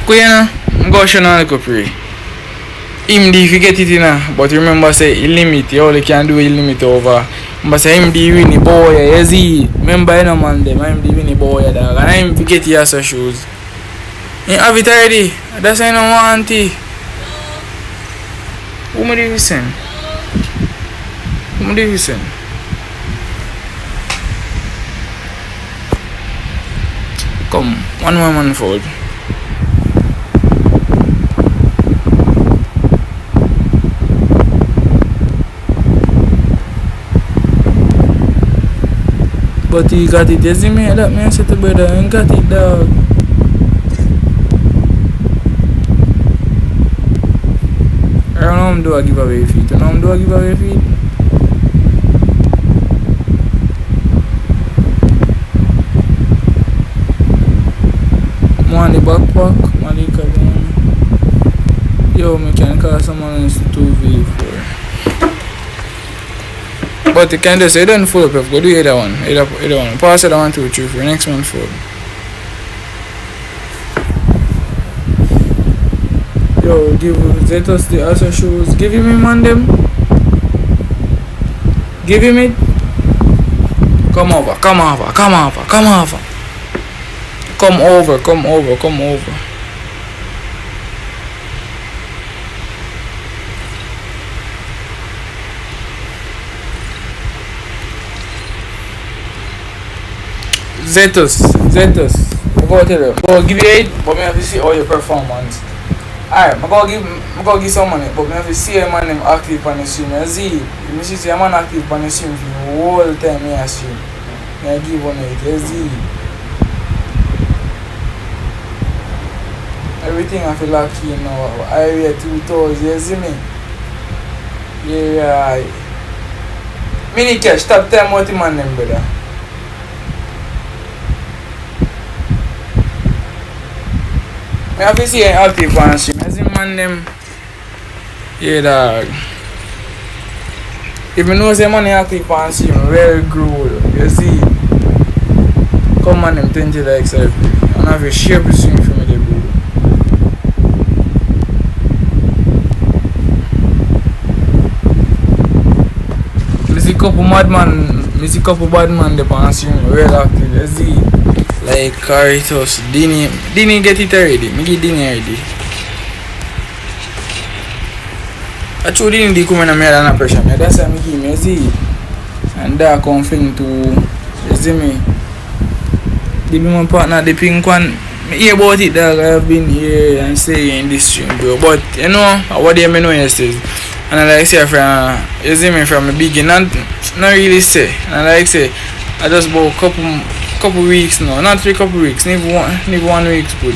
Kuyana, I'm going to show you a pray. Him if you get it in, but remember say he limit, you only can do a limit over. But say him the winnie boy, you see. Remember you know man them, I'm the winnie boy dog. And I'm forget your shoes. You have it already. That's why I don't want it. Who do you listen? Who do you listen? Come, 1 more man forward. But he got it, you see me? That man said to brother, I got it dog. I don't know how do I give away feet. You know how do I give away feet? One the backpack, Malika one. Yo, me can call someone else 2v4. But you can just say don't full up, go do either one. Either one. Pass it 1, 2, 3, 4. Next one 4. Yo, give Zetos the Asa shoes. Give him man them. Give him it. Come over. Come over. Zetos. Go tell them. Go give you 8, but me have to see all your performance. Alright, I'm gonna give some money, but I have to see a man active on the stream. You see, if you see a man active on the stream for the whole time I stream, I give on it. You see, everything I feel lucky now. I wear 2,000. You see me? Yeah. Mini cash, stop time what the man them brother. I have to see an active on stream. As in man them. Yeah dog. If you know say money active on stream, very good. You see. Come on them 20 likes every. And have a share the stream for me the bro. I see couple bad man they on stream real active. You see. Like Caritas, Dini get it already. Me get Dini already. Actually Dini di come na me under pressure. Me that's why me give me see. And that come thing to you see me. The my partner the pink one. Me hear about it dog. I have been here and say in this stream bro. But you know what they me know yesterday. And I like say from you see me from the beginning not really say. And I like say I just bought couple weeks now, not 3 couple weeks, maybe 1 week good.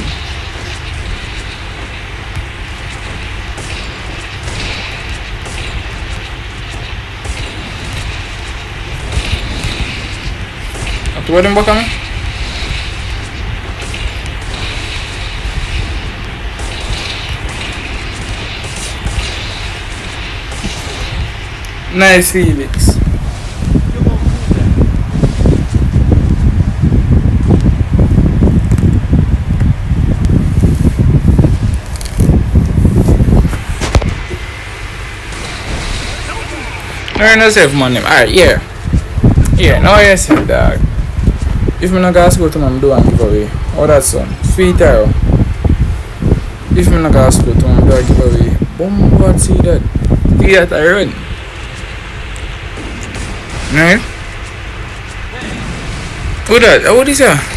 What them back on me? Nice Felix. Learn yourself, man. Alright, yeah. Yeah, now I say, dog. If me not gonna go to my do and give away. Oh, that son. Sweet arrow. If me not gonna go to my do and give away. Boom, what see that? See that I run. Right? Who that? What is that?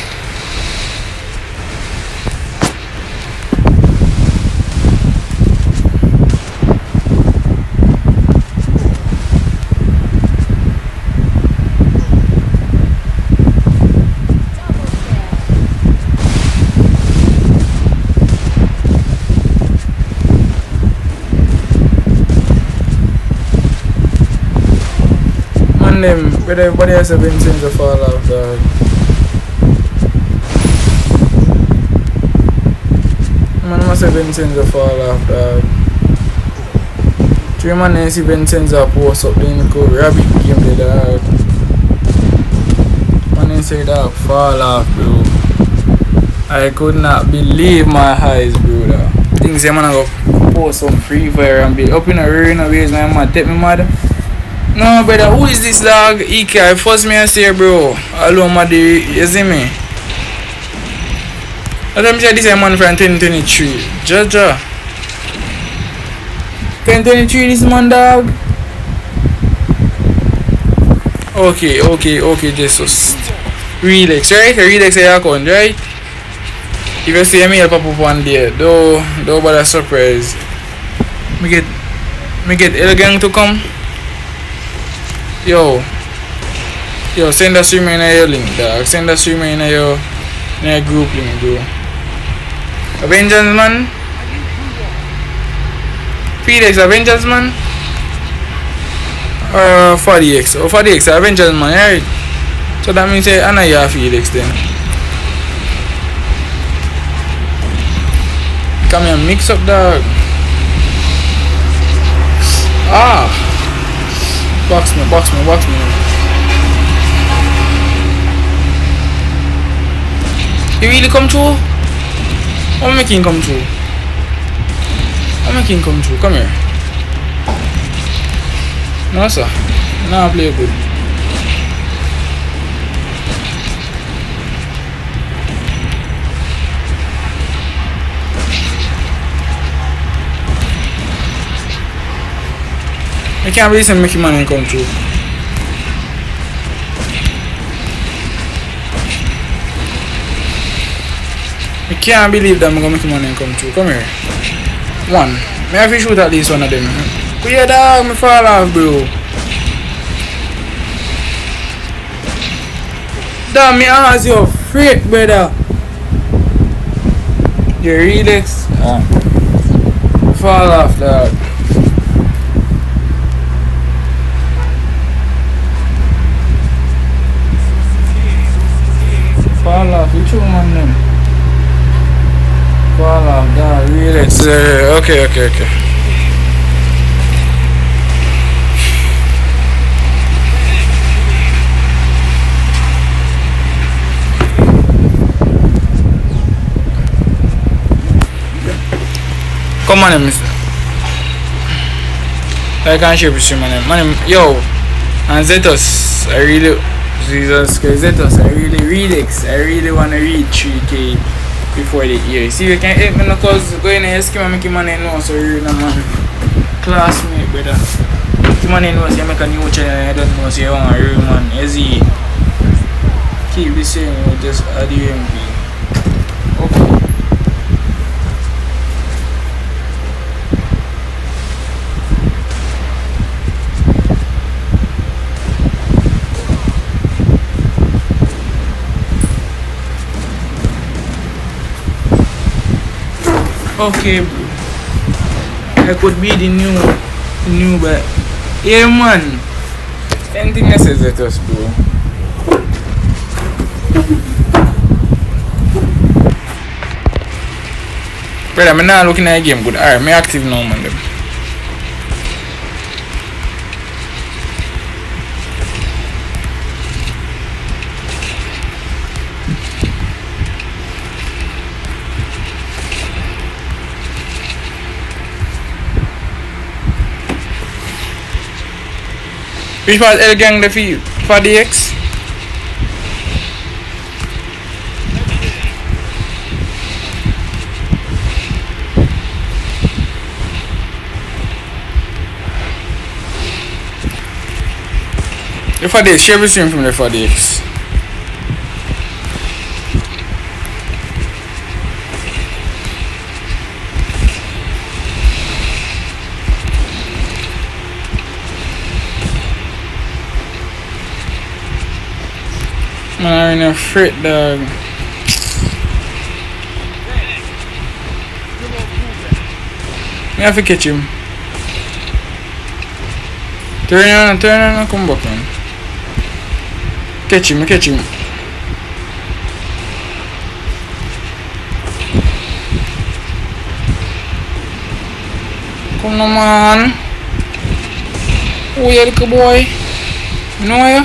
Them, but everybody has 7 cents of fall off, dog. Man, must have 7 cents of fall off, dog. 3 man and 7 cents of post up in the cold rabbit game, the dog. Man, and say that fall off, bro. I could not believe my eyes, bro. Dog. Things I'm gonna go post some free fire and be up in a rain ways, man. Man, take me mad. No, brother, who is this dog? EK, first me I say, bro. Hello, Maddy, you see me? Let me say this is a man from 2023. Jaja. 2023, this man, dog. Okay, Jesus. Relax, right? Relax your account, right? If you see me, I'll pop up one day. Don't bother surprise. Me get Elgang to come. Yo, send a streamer in your link, dog. Send a streamer in your group link, bro. Avengers, man. Felix, Avengers, man. Or 40x. Oh, 40x, Avengers, man, right? So that means I know you have Felix then. Come here, mix up, dog. Ah. Box me. He really come true? How make him come true? Come here. No, sir. Now I play good. I can't believe some Mickey Man come true. I can't believe that I'm gonna make money come true. Come here. One. May I have to shoot at least one of them. But yeah, dog, me fall off, bro. Damn, me ask you, freak, brother. You relax. Fall off, dog. Fall off, you two man them. Fall off, dog, relax. Okay. Come on, mister. I can't share with you, man. Yo, and Zetos, I really, Jesus Christ, Zetos, I really want to read 3K before the year. See, you can help me because going to scheme and make money now, so you're a man. Classmate, brother. The money knows you make a new channel and I don't know, so you want a real man. Easy. Keep the same, you just add the MP. Okay. Okay, bro. I could be the new but yeah, man. Anything else is let us, bro. Brother, I'm not looking at the game good. Alright, I'm active now, man. Them. Which was L gang the field for the X? The 4DX, share the stream from the 4DX. Man, I'm in a fret, dog. I have to catch him. Turn on, come back, man. Catch him. Come on, man. Oh, yeah, little boy. You know ya?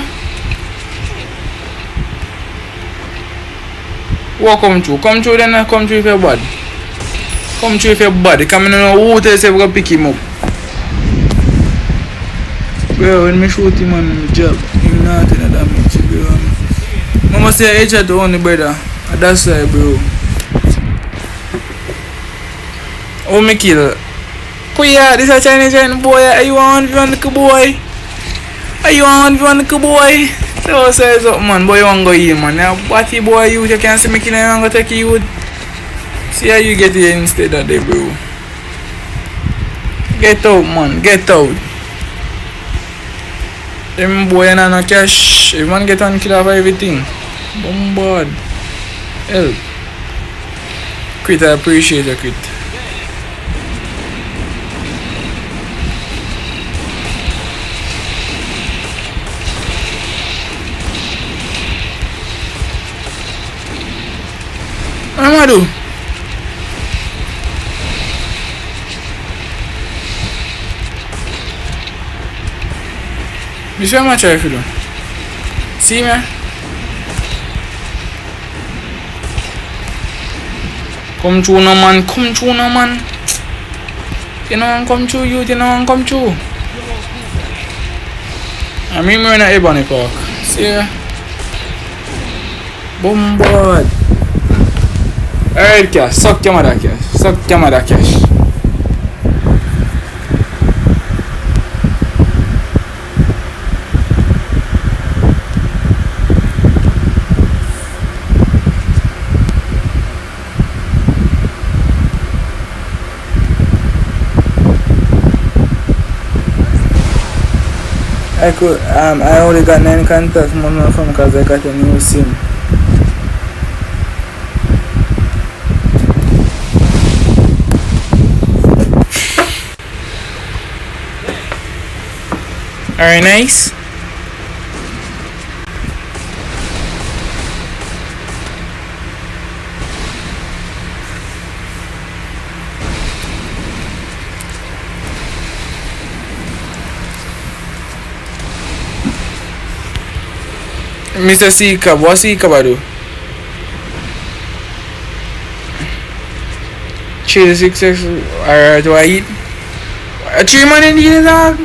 What come through? Come through then, come through if you're bad. Come through if you're bad. Come in and who tells you we're gonna pick him up? Bro, when me shoot him on the job, him not in a damage, bro. Mama say I try to own the brother. That's why, bro. Oh, me kill. Kuya, this is a Chinese boy. Are you on the boy? Are you on the boy? So say something, man. Boy, you want to go here, man. Now, what the boy you can't see me killing, you want to take you. See how you get here instead of that, bro. Get out, man. Get out. Them boy and no cash. Everyone get on kill off everything. Bombard. Help. Quit, I appreciate you, quit. What am I do? This is what I'm trying to do. See me? Come through no man, You know come through you, come through. I mean we're in a Ebony Park. See ya? Bombard. Alright cash, suck your mother cash. I only got 9 contacts from because I got a new SIM. Alright, nice. Mr. C-Cub, what's C-Cub do? 3-6, alright, do I eat? 3 man in the dog?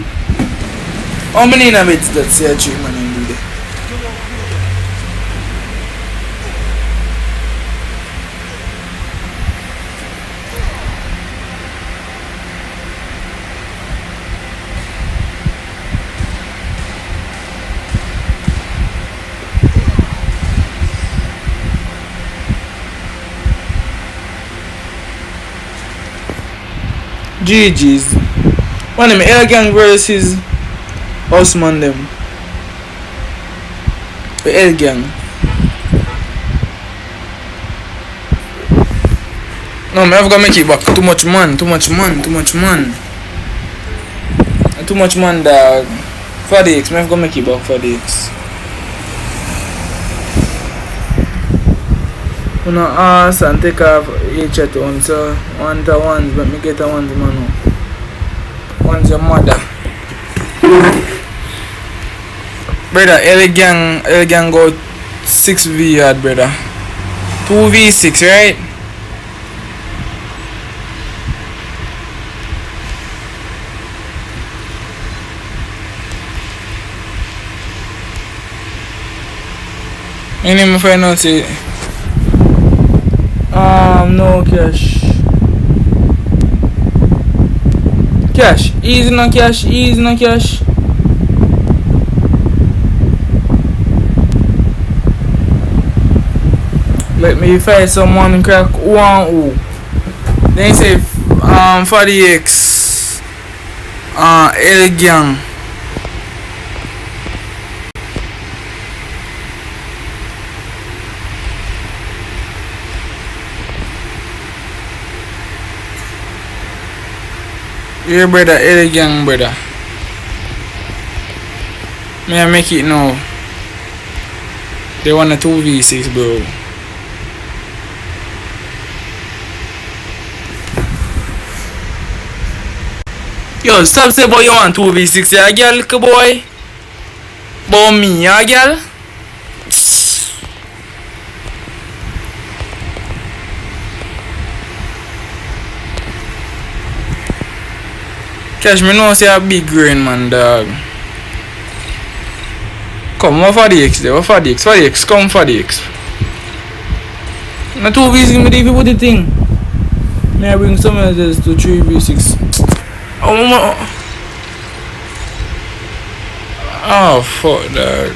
How many in a bit that say 3 man in the GG's. One of them Air Gang versus Osman them. The Air Gang. No, I have to make it back. Too much man, dog. 4DX, I have to make it back 4DX. You know, ask and take off each at once. So, one to ones, but me get a ones, man. One's your mother. Brother, L gang go 6v yard, brother. 2v6, right? Any my friend out say no cash. Cash, easy no cash, easy no cash. Let me find someone crack 1-0. Then say for the X L gang. Yeah, brother, L gang, brother. May I make it now? They want a 2v6, bro. Yo, stop saying boy you want 2v6, yeah, girl, little boy. About me, yeah, girl. Cash, me know say a big grain, man, dog. Come, what for the X there? What for the X? For the X, come for the X. Na 2v6, me if you put the thing. May I bring someone else to 3v6? Oh, fuck, dog.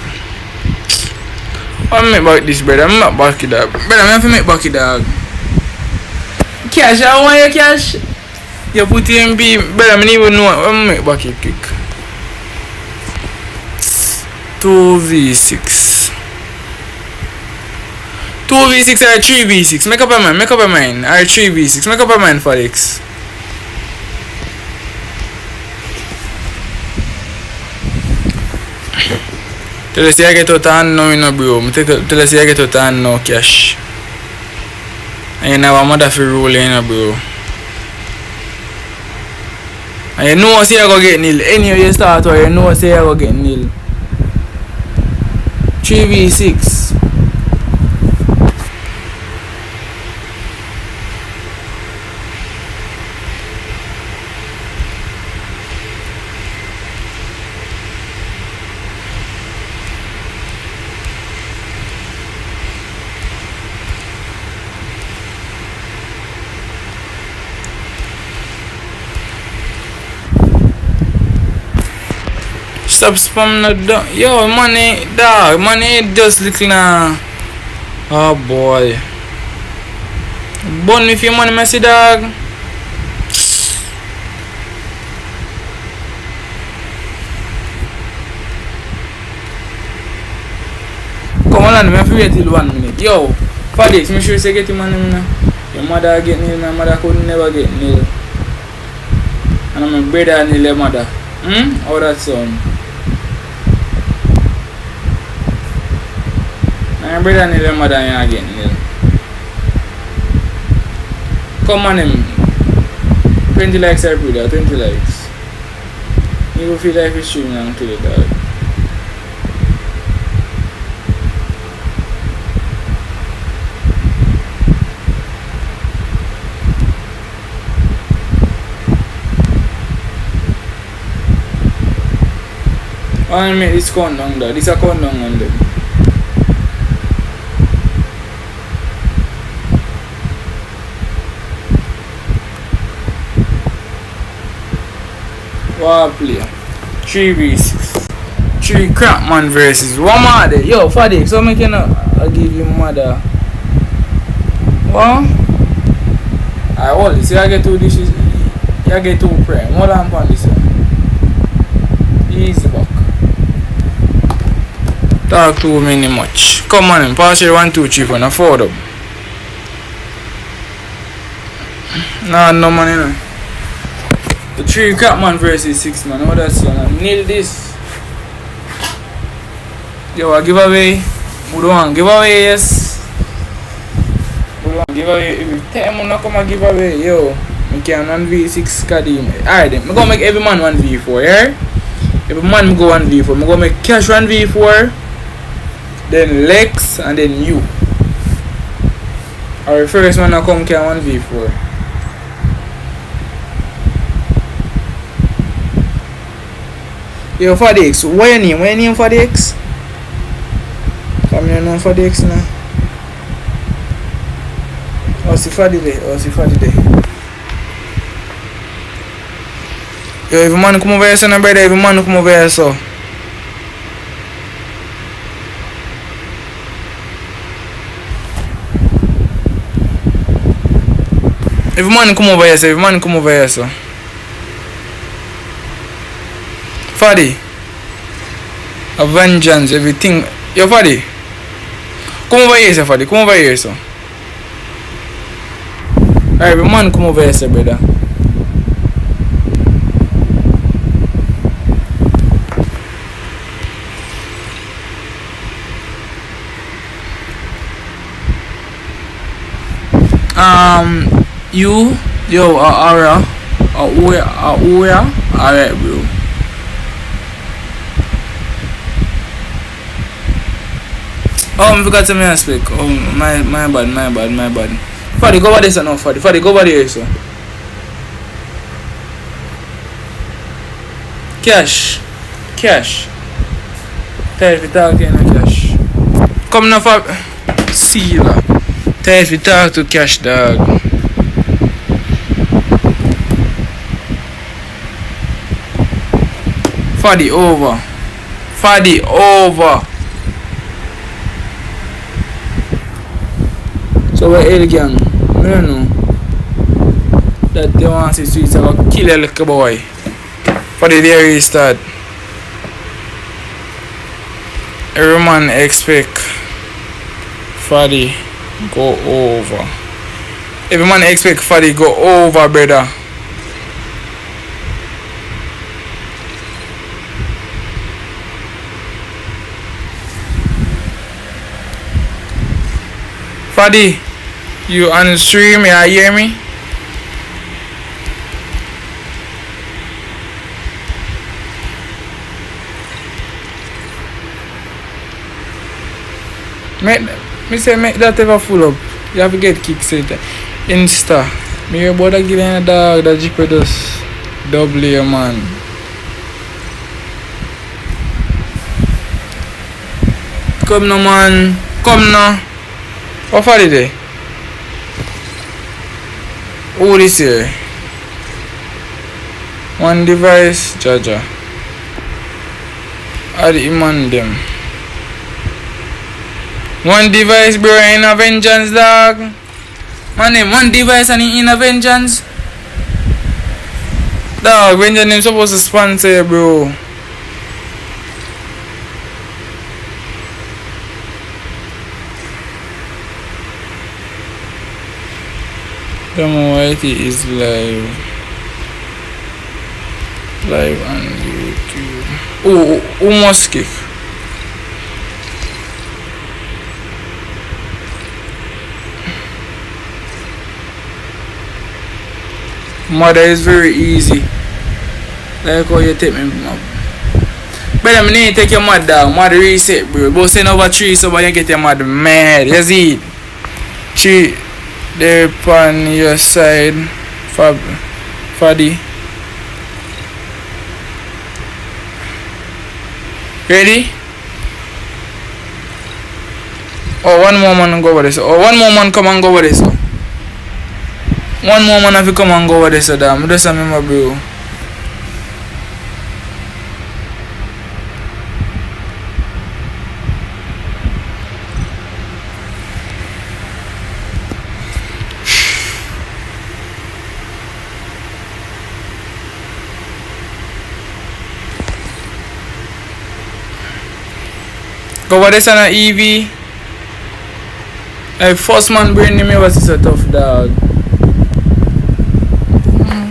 I'm make back this, brother. I'm not back it, dog. Brother, I'm have to make back it, dog. Cash, I want your cash. You put it in B, brother. I don't even know. I'm make back it quick. 2v6. 2v6 or 3v6. Make up your mind. Make up your mind. Or 3v6. Make up your mind for X. Tell us I get out and now, you know, bro. Tell us I get out and now cash. And you know, mother for roll, you know, bro. And you know, say I go get nil. Anyway, you start or you know, say I go get nil. 3v6. Stop spam the dog. Yo, money, dog. Money just little now. Oh boy. Bun me for your money, messy dog. Come on, me have to wait till 1 minute. Yo, for this, make sure you say get your money now. Your mother get nil, my mother could never get nil. And my brother nil, your mother. How that sound? My brother nil, your mother ain't getting nil. Come on him. 20 likes I put that, 20 likes. You will feel like it's streaming now to the dog. I make this countdown though. This is a countdown on them. What player? 3v6. 3 Crackman versus 1 mother. Yo, Fadi, so I cannot give you mother. What? I hold this. I get 2 dishes. You get 2 prime. Hold on on this one. Easy back. Talk too many much. Come on, pass it 1, 2, 3, 4, and 4 them. Nah, no money, no. The 3 Crackman versus 6 man. What that's gonna nail this. Yo, I give away. We don't want give away, yes. give away. Every time I come and give away, yo, I can 1v6 Kadim. Alright then, I'm gonna make every man 1v4, yeah? Every man go 1v4. I'm gonna make Cash 1v4, then Lex, and then you. Our first man I come can 1v4. Yo, for the X, what your name? What your name for the X? Come here now for the X now. Oh, see for the day. Oh, see for the day. Yo, every man come over here, son, brother. Every man come over here, so. Every man come over here, so. Every man come over here, so. Fadi. A vengeance, everything. Yo, Fadi. Come over here, sir, Fadi. Come over here, sir. Alright, every man come over here, sir, brother. You, yo, Aura, Uya, alright, bro. Oh, I forgot to me speak. Oh, my bad. Fadi, go over there, sir, no, Fadi, go over there, sir. Cash. Tell if you talk to you, no Cash. Come now, Fadi. See you, la. Tell if you talk to Cash, dog. Fadi over. So we're L gang. I don't know. That they want to see sweet, I go kill a little boy. Fadi there he start. Every man expect Fadi go over. Every man expect Fadi go over, brother. Fadi, you on stream, you hear me? Make that ever full up. You have to get kicks it. Insta. Me your brother giving a dog that Jeep does double, man. Come now, man. Come now. What for the day? Who this here? One device, Jaja. Add him on them. One device, bro, in a vengeance, dog. Man, name one device and in a vengeance. Dog, vengeance is supposed to sponsor, bro. Whitey is live on YouTube. Oh, almost kick. Mother is very easy. Like how you take me, but I need to take your mother down. Mother reset, bro. But send over 3 so you get your mother mad. You see? She there on your side, Fadi. Ready? Oh, one more man go over this. Oh, one more man come and go over this. One more man have to come and go over this. Damn, just remember, bro. Go over this on an EV. Like first man bring me was a tough dog.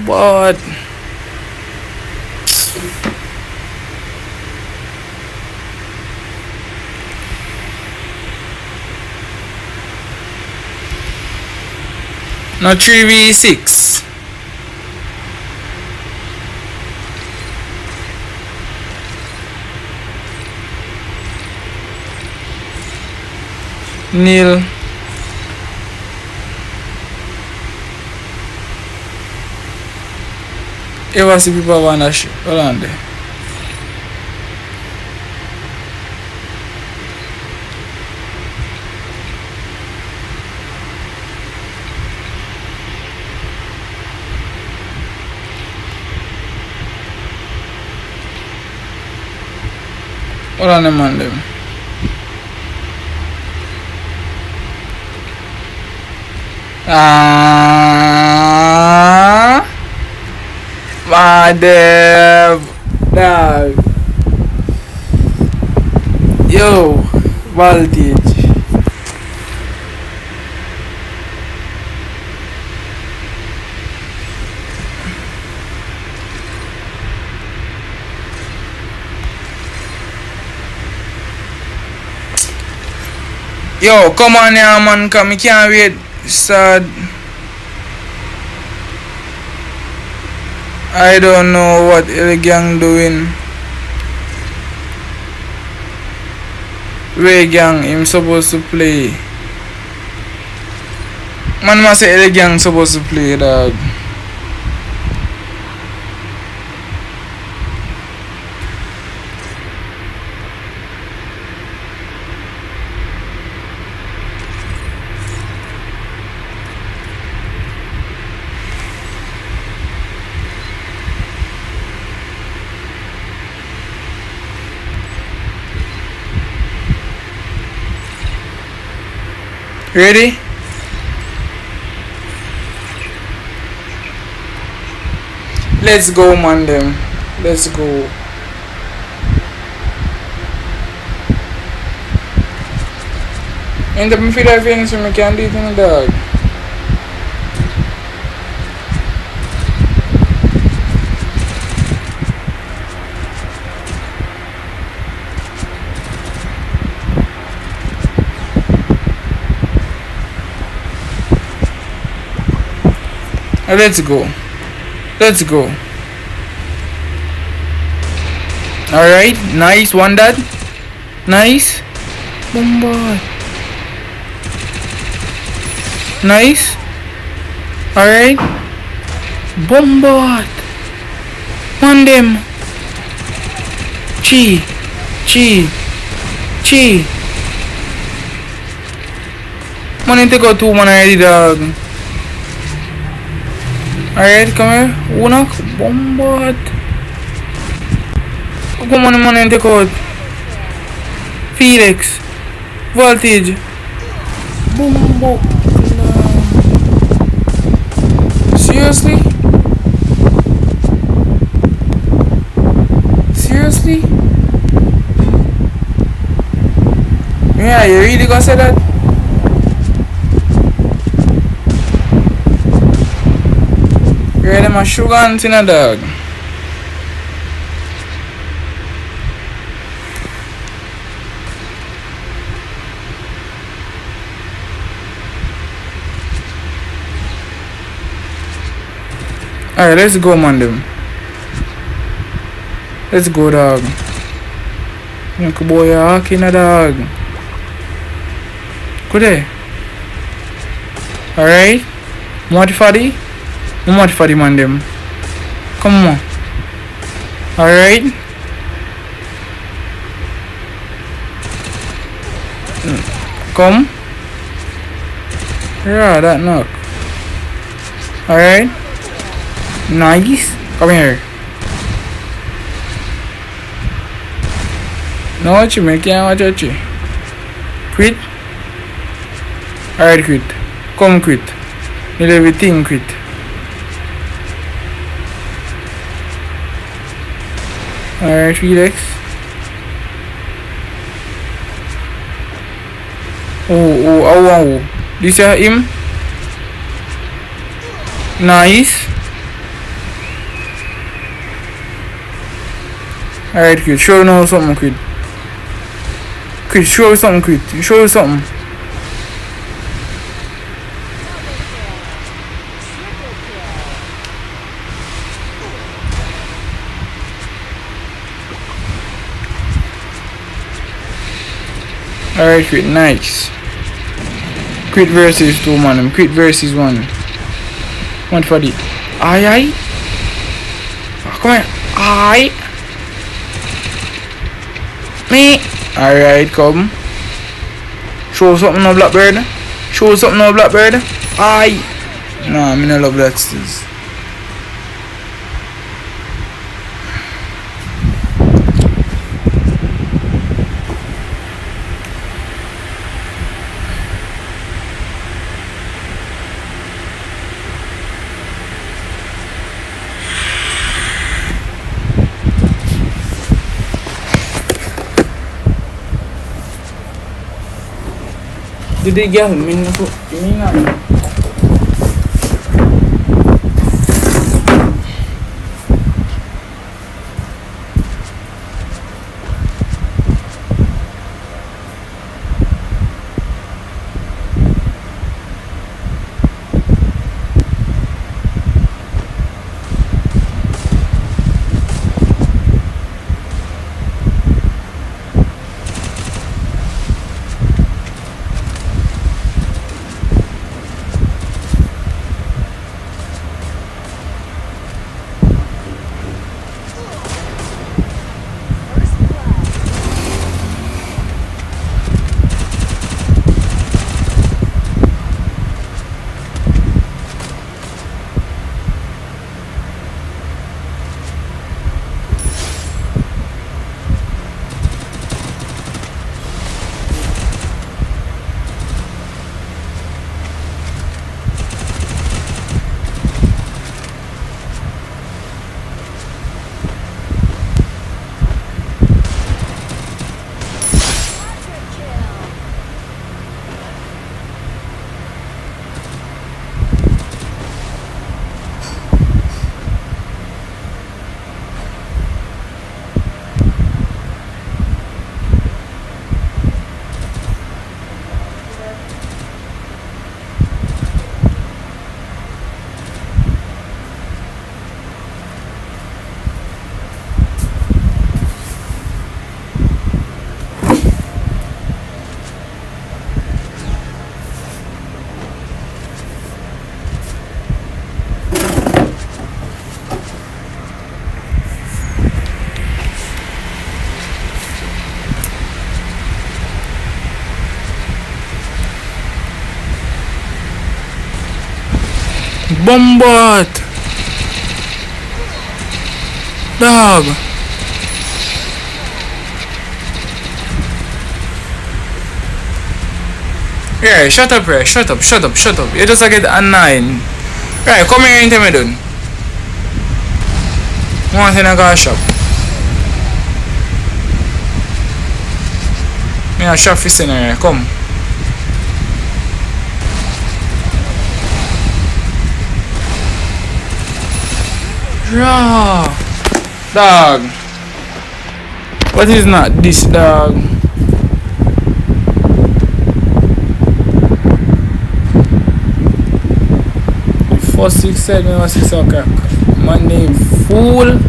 But No 3v6. Nil. Ever see people wanna shoot? Hold on there. Hold on them on them. My dev. Dog. Yo, voltage. Yo, come on here, man. Come, I can't wait. Sad. I don't know what the gang doing. Ray gang, him supposed to play. Man must say the gang supposed to play, dog. Ready? Let's go, man, them. Let's go. In the midfield of things, we can't do it in the dog. Let's go. Let's go. Alright, nice. One that. Nice. Bombard. Nice. Alright. Bombard. One them. Chi. Chi. Chi. Man, take out 2 man already, dog. Alright, come here. Unak, bombard. Come on, man, and take out. Felix. Voltage. Bombo. Seriously? Seriously? Yeah, you really gonna say that? Yeah, them a sugar ants in a dog. Alright, let's go, man, them. Let's go, dog. Young boy, you're hacking a dog. Good day. Alright. Modify. Much for the man them. Come on. Alright. Come. Yeah, that knock. Alright. Nice. Come here. No, what you make? Can't watch you. Quit. Alright, quit. Come quit. Need everything quit. Alright, Felix. Oh. This is him. Nice. Alright, kid. Show now something, kid. Kid, show something, kid. Show something. Alright, Crit, nice. Crit versus 2 man, Crit versus 1. One for the. Aye. Oh, come here. Aye. Me. Alright, come. Show something no Blackbird. Show something no Blackbird. Aye. Nah, I don't love that still. Did they get me? Bombard! Dog! Yeah, shut up, Ray. Shut up. You just get annoying. Right, come here and tell me done. Want in a car shop. Me a shop fist in here, come. Raw. Dog. What is not this, dog? The first 6 said me was 6 o'clock. My name fool.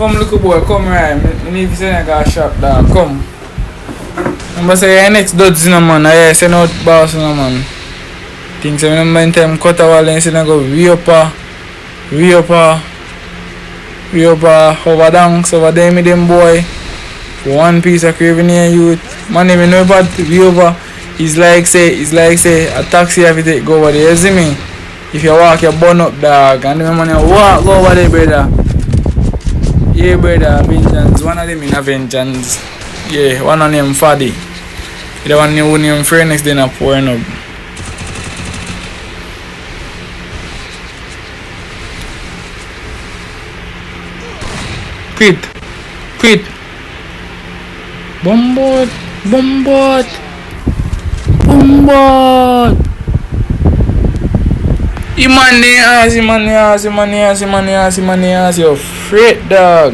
Come little boy, come right. I need to send a guy shop dog. Come. I'm say your next duds in a man. I send out boss in a man. Things I remember in time cut a wall and send a go way up over dunks over there with them boy. For one piece of craving here youth. Man even know about way over. It's like say a taxi have to take go over there, you see me? If you walk you burn up dog and the man you walk go over there brother. Yeah, brother, vengeance. One of them in a vengeance. Yeah, one of them Faddy. The one who name Phoenix then a pouring up. Quit. Bombard. Bombard. Bombard. Him on the ass, him on the ass, him on the ass, him on the ass, him on the ass. You're afraid, dog.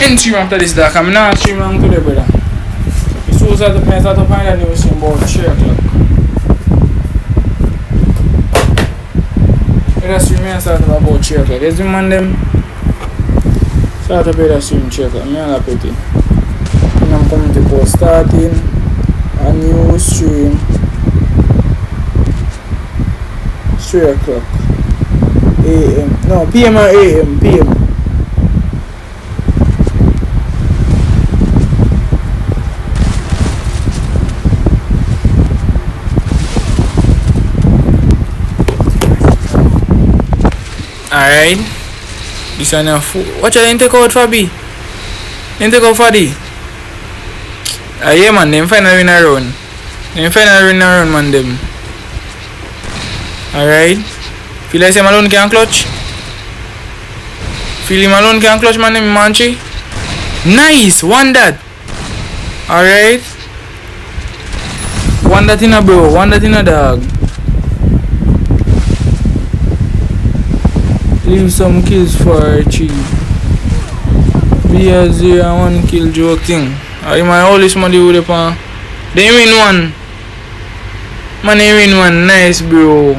In stream after this, dog. I'm not streaming on today, brother. It's so sad to start to find a new stream about 3 o'clock. The stream I start about 3 o'clock. Yes, the man them start to pay the stream 3 o'clock. I'm not happy. I'm coming to post starting a new stream 3 o'clock AM. No, PM or AM? PM. Alright. This one now. Watch out, didn't take out Fabi. Didn't take out Fadi. Yeah, man, them final win a run. Them final win a run, man, them. Alright. Feel like him alone can clutch? Feel him alone can clutch, man, them Manchi? Nice! One that. Alright. One that in a bro. One that in a dog. Leave some kills for Chi. Be a 0-1 kill joke thing. I my oldest money with the pan. They win one. Man, they win one. Nice, bro.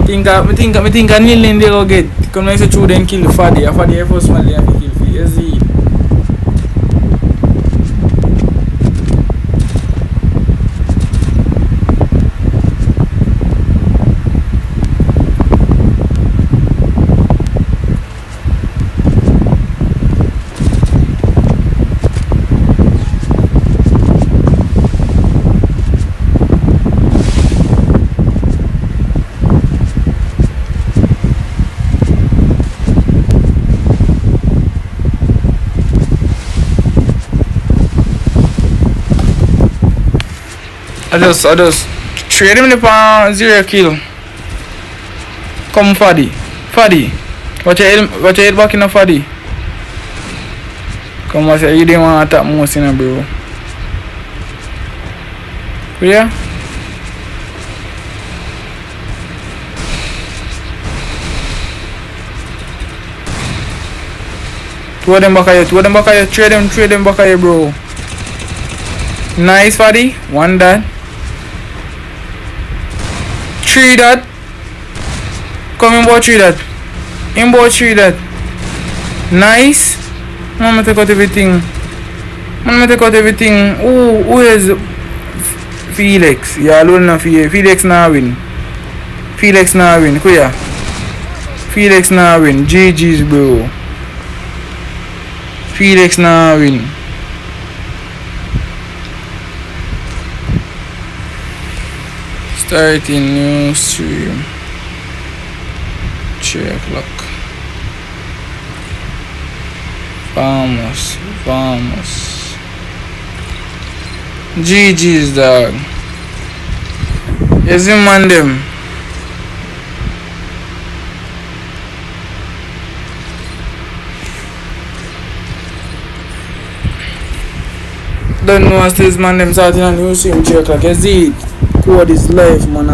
Think I kneeling they go get. Come next to two then kill the Fadi. After the first man they have to kill for easy. I just trade him the 0 kill. Come Fadi. Fadi. Watch your head back in the Fadi. Come on, say you didn't want to attack most in a bro. Yeah? Two of them back here, trade them back here, bro. Nice, Fadi. One that. 3 that. Come in board 3 that. In board 3 that. Nice. Mama take out everything. Ooh, who is Felix? Yeah, alone na Felix na win. Kuya. Felix na win. GG's, bro. Felix na win. Starting new stream 3 o'clock. Vamos. GG's, dog. Yes, him man them. Don't know as this man them starting a new stream 3 o'clock. Yes, it. Code is life, man.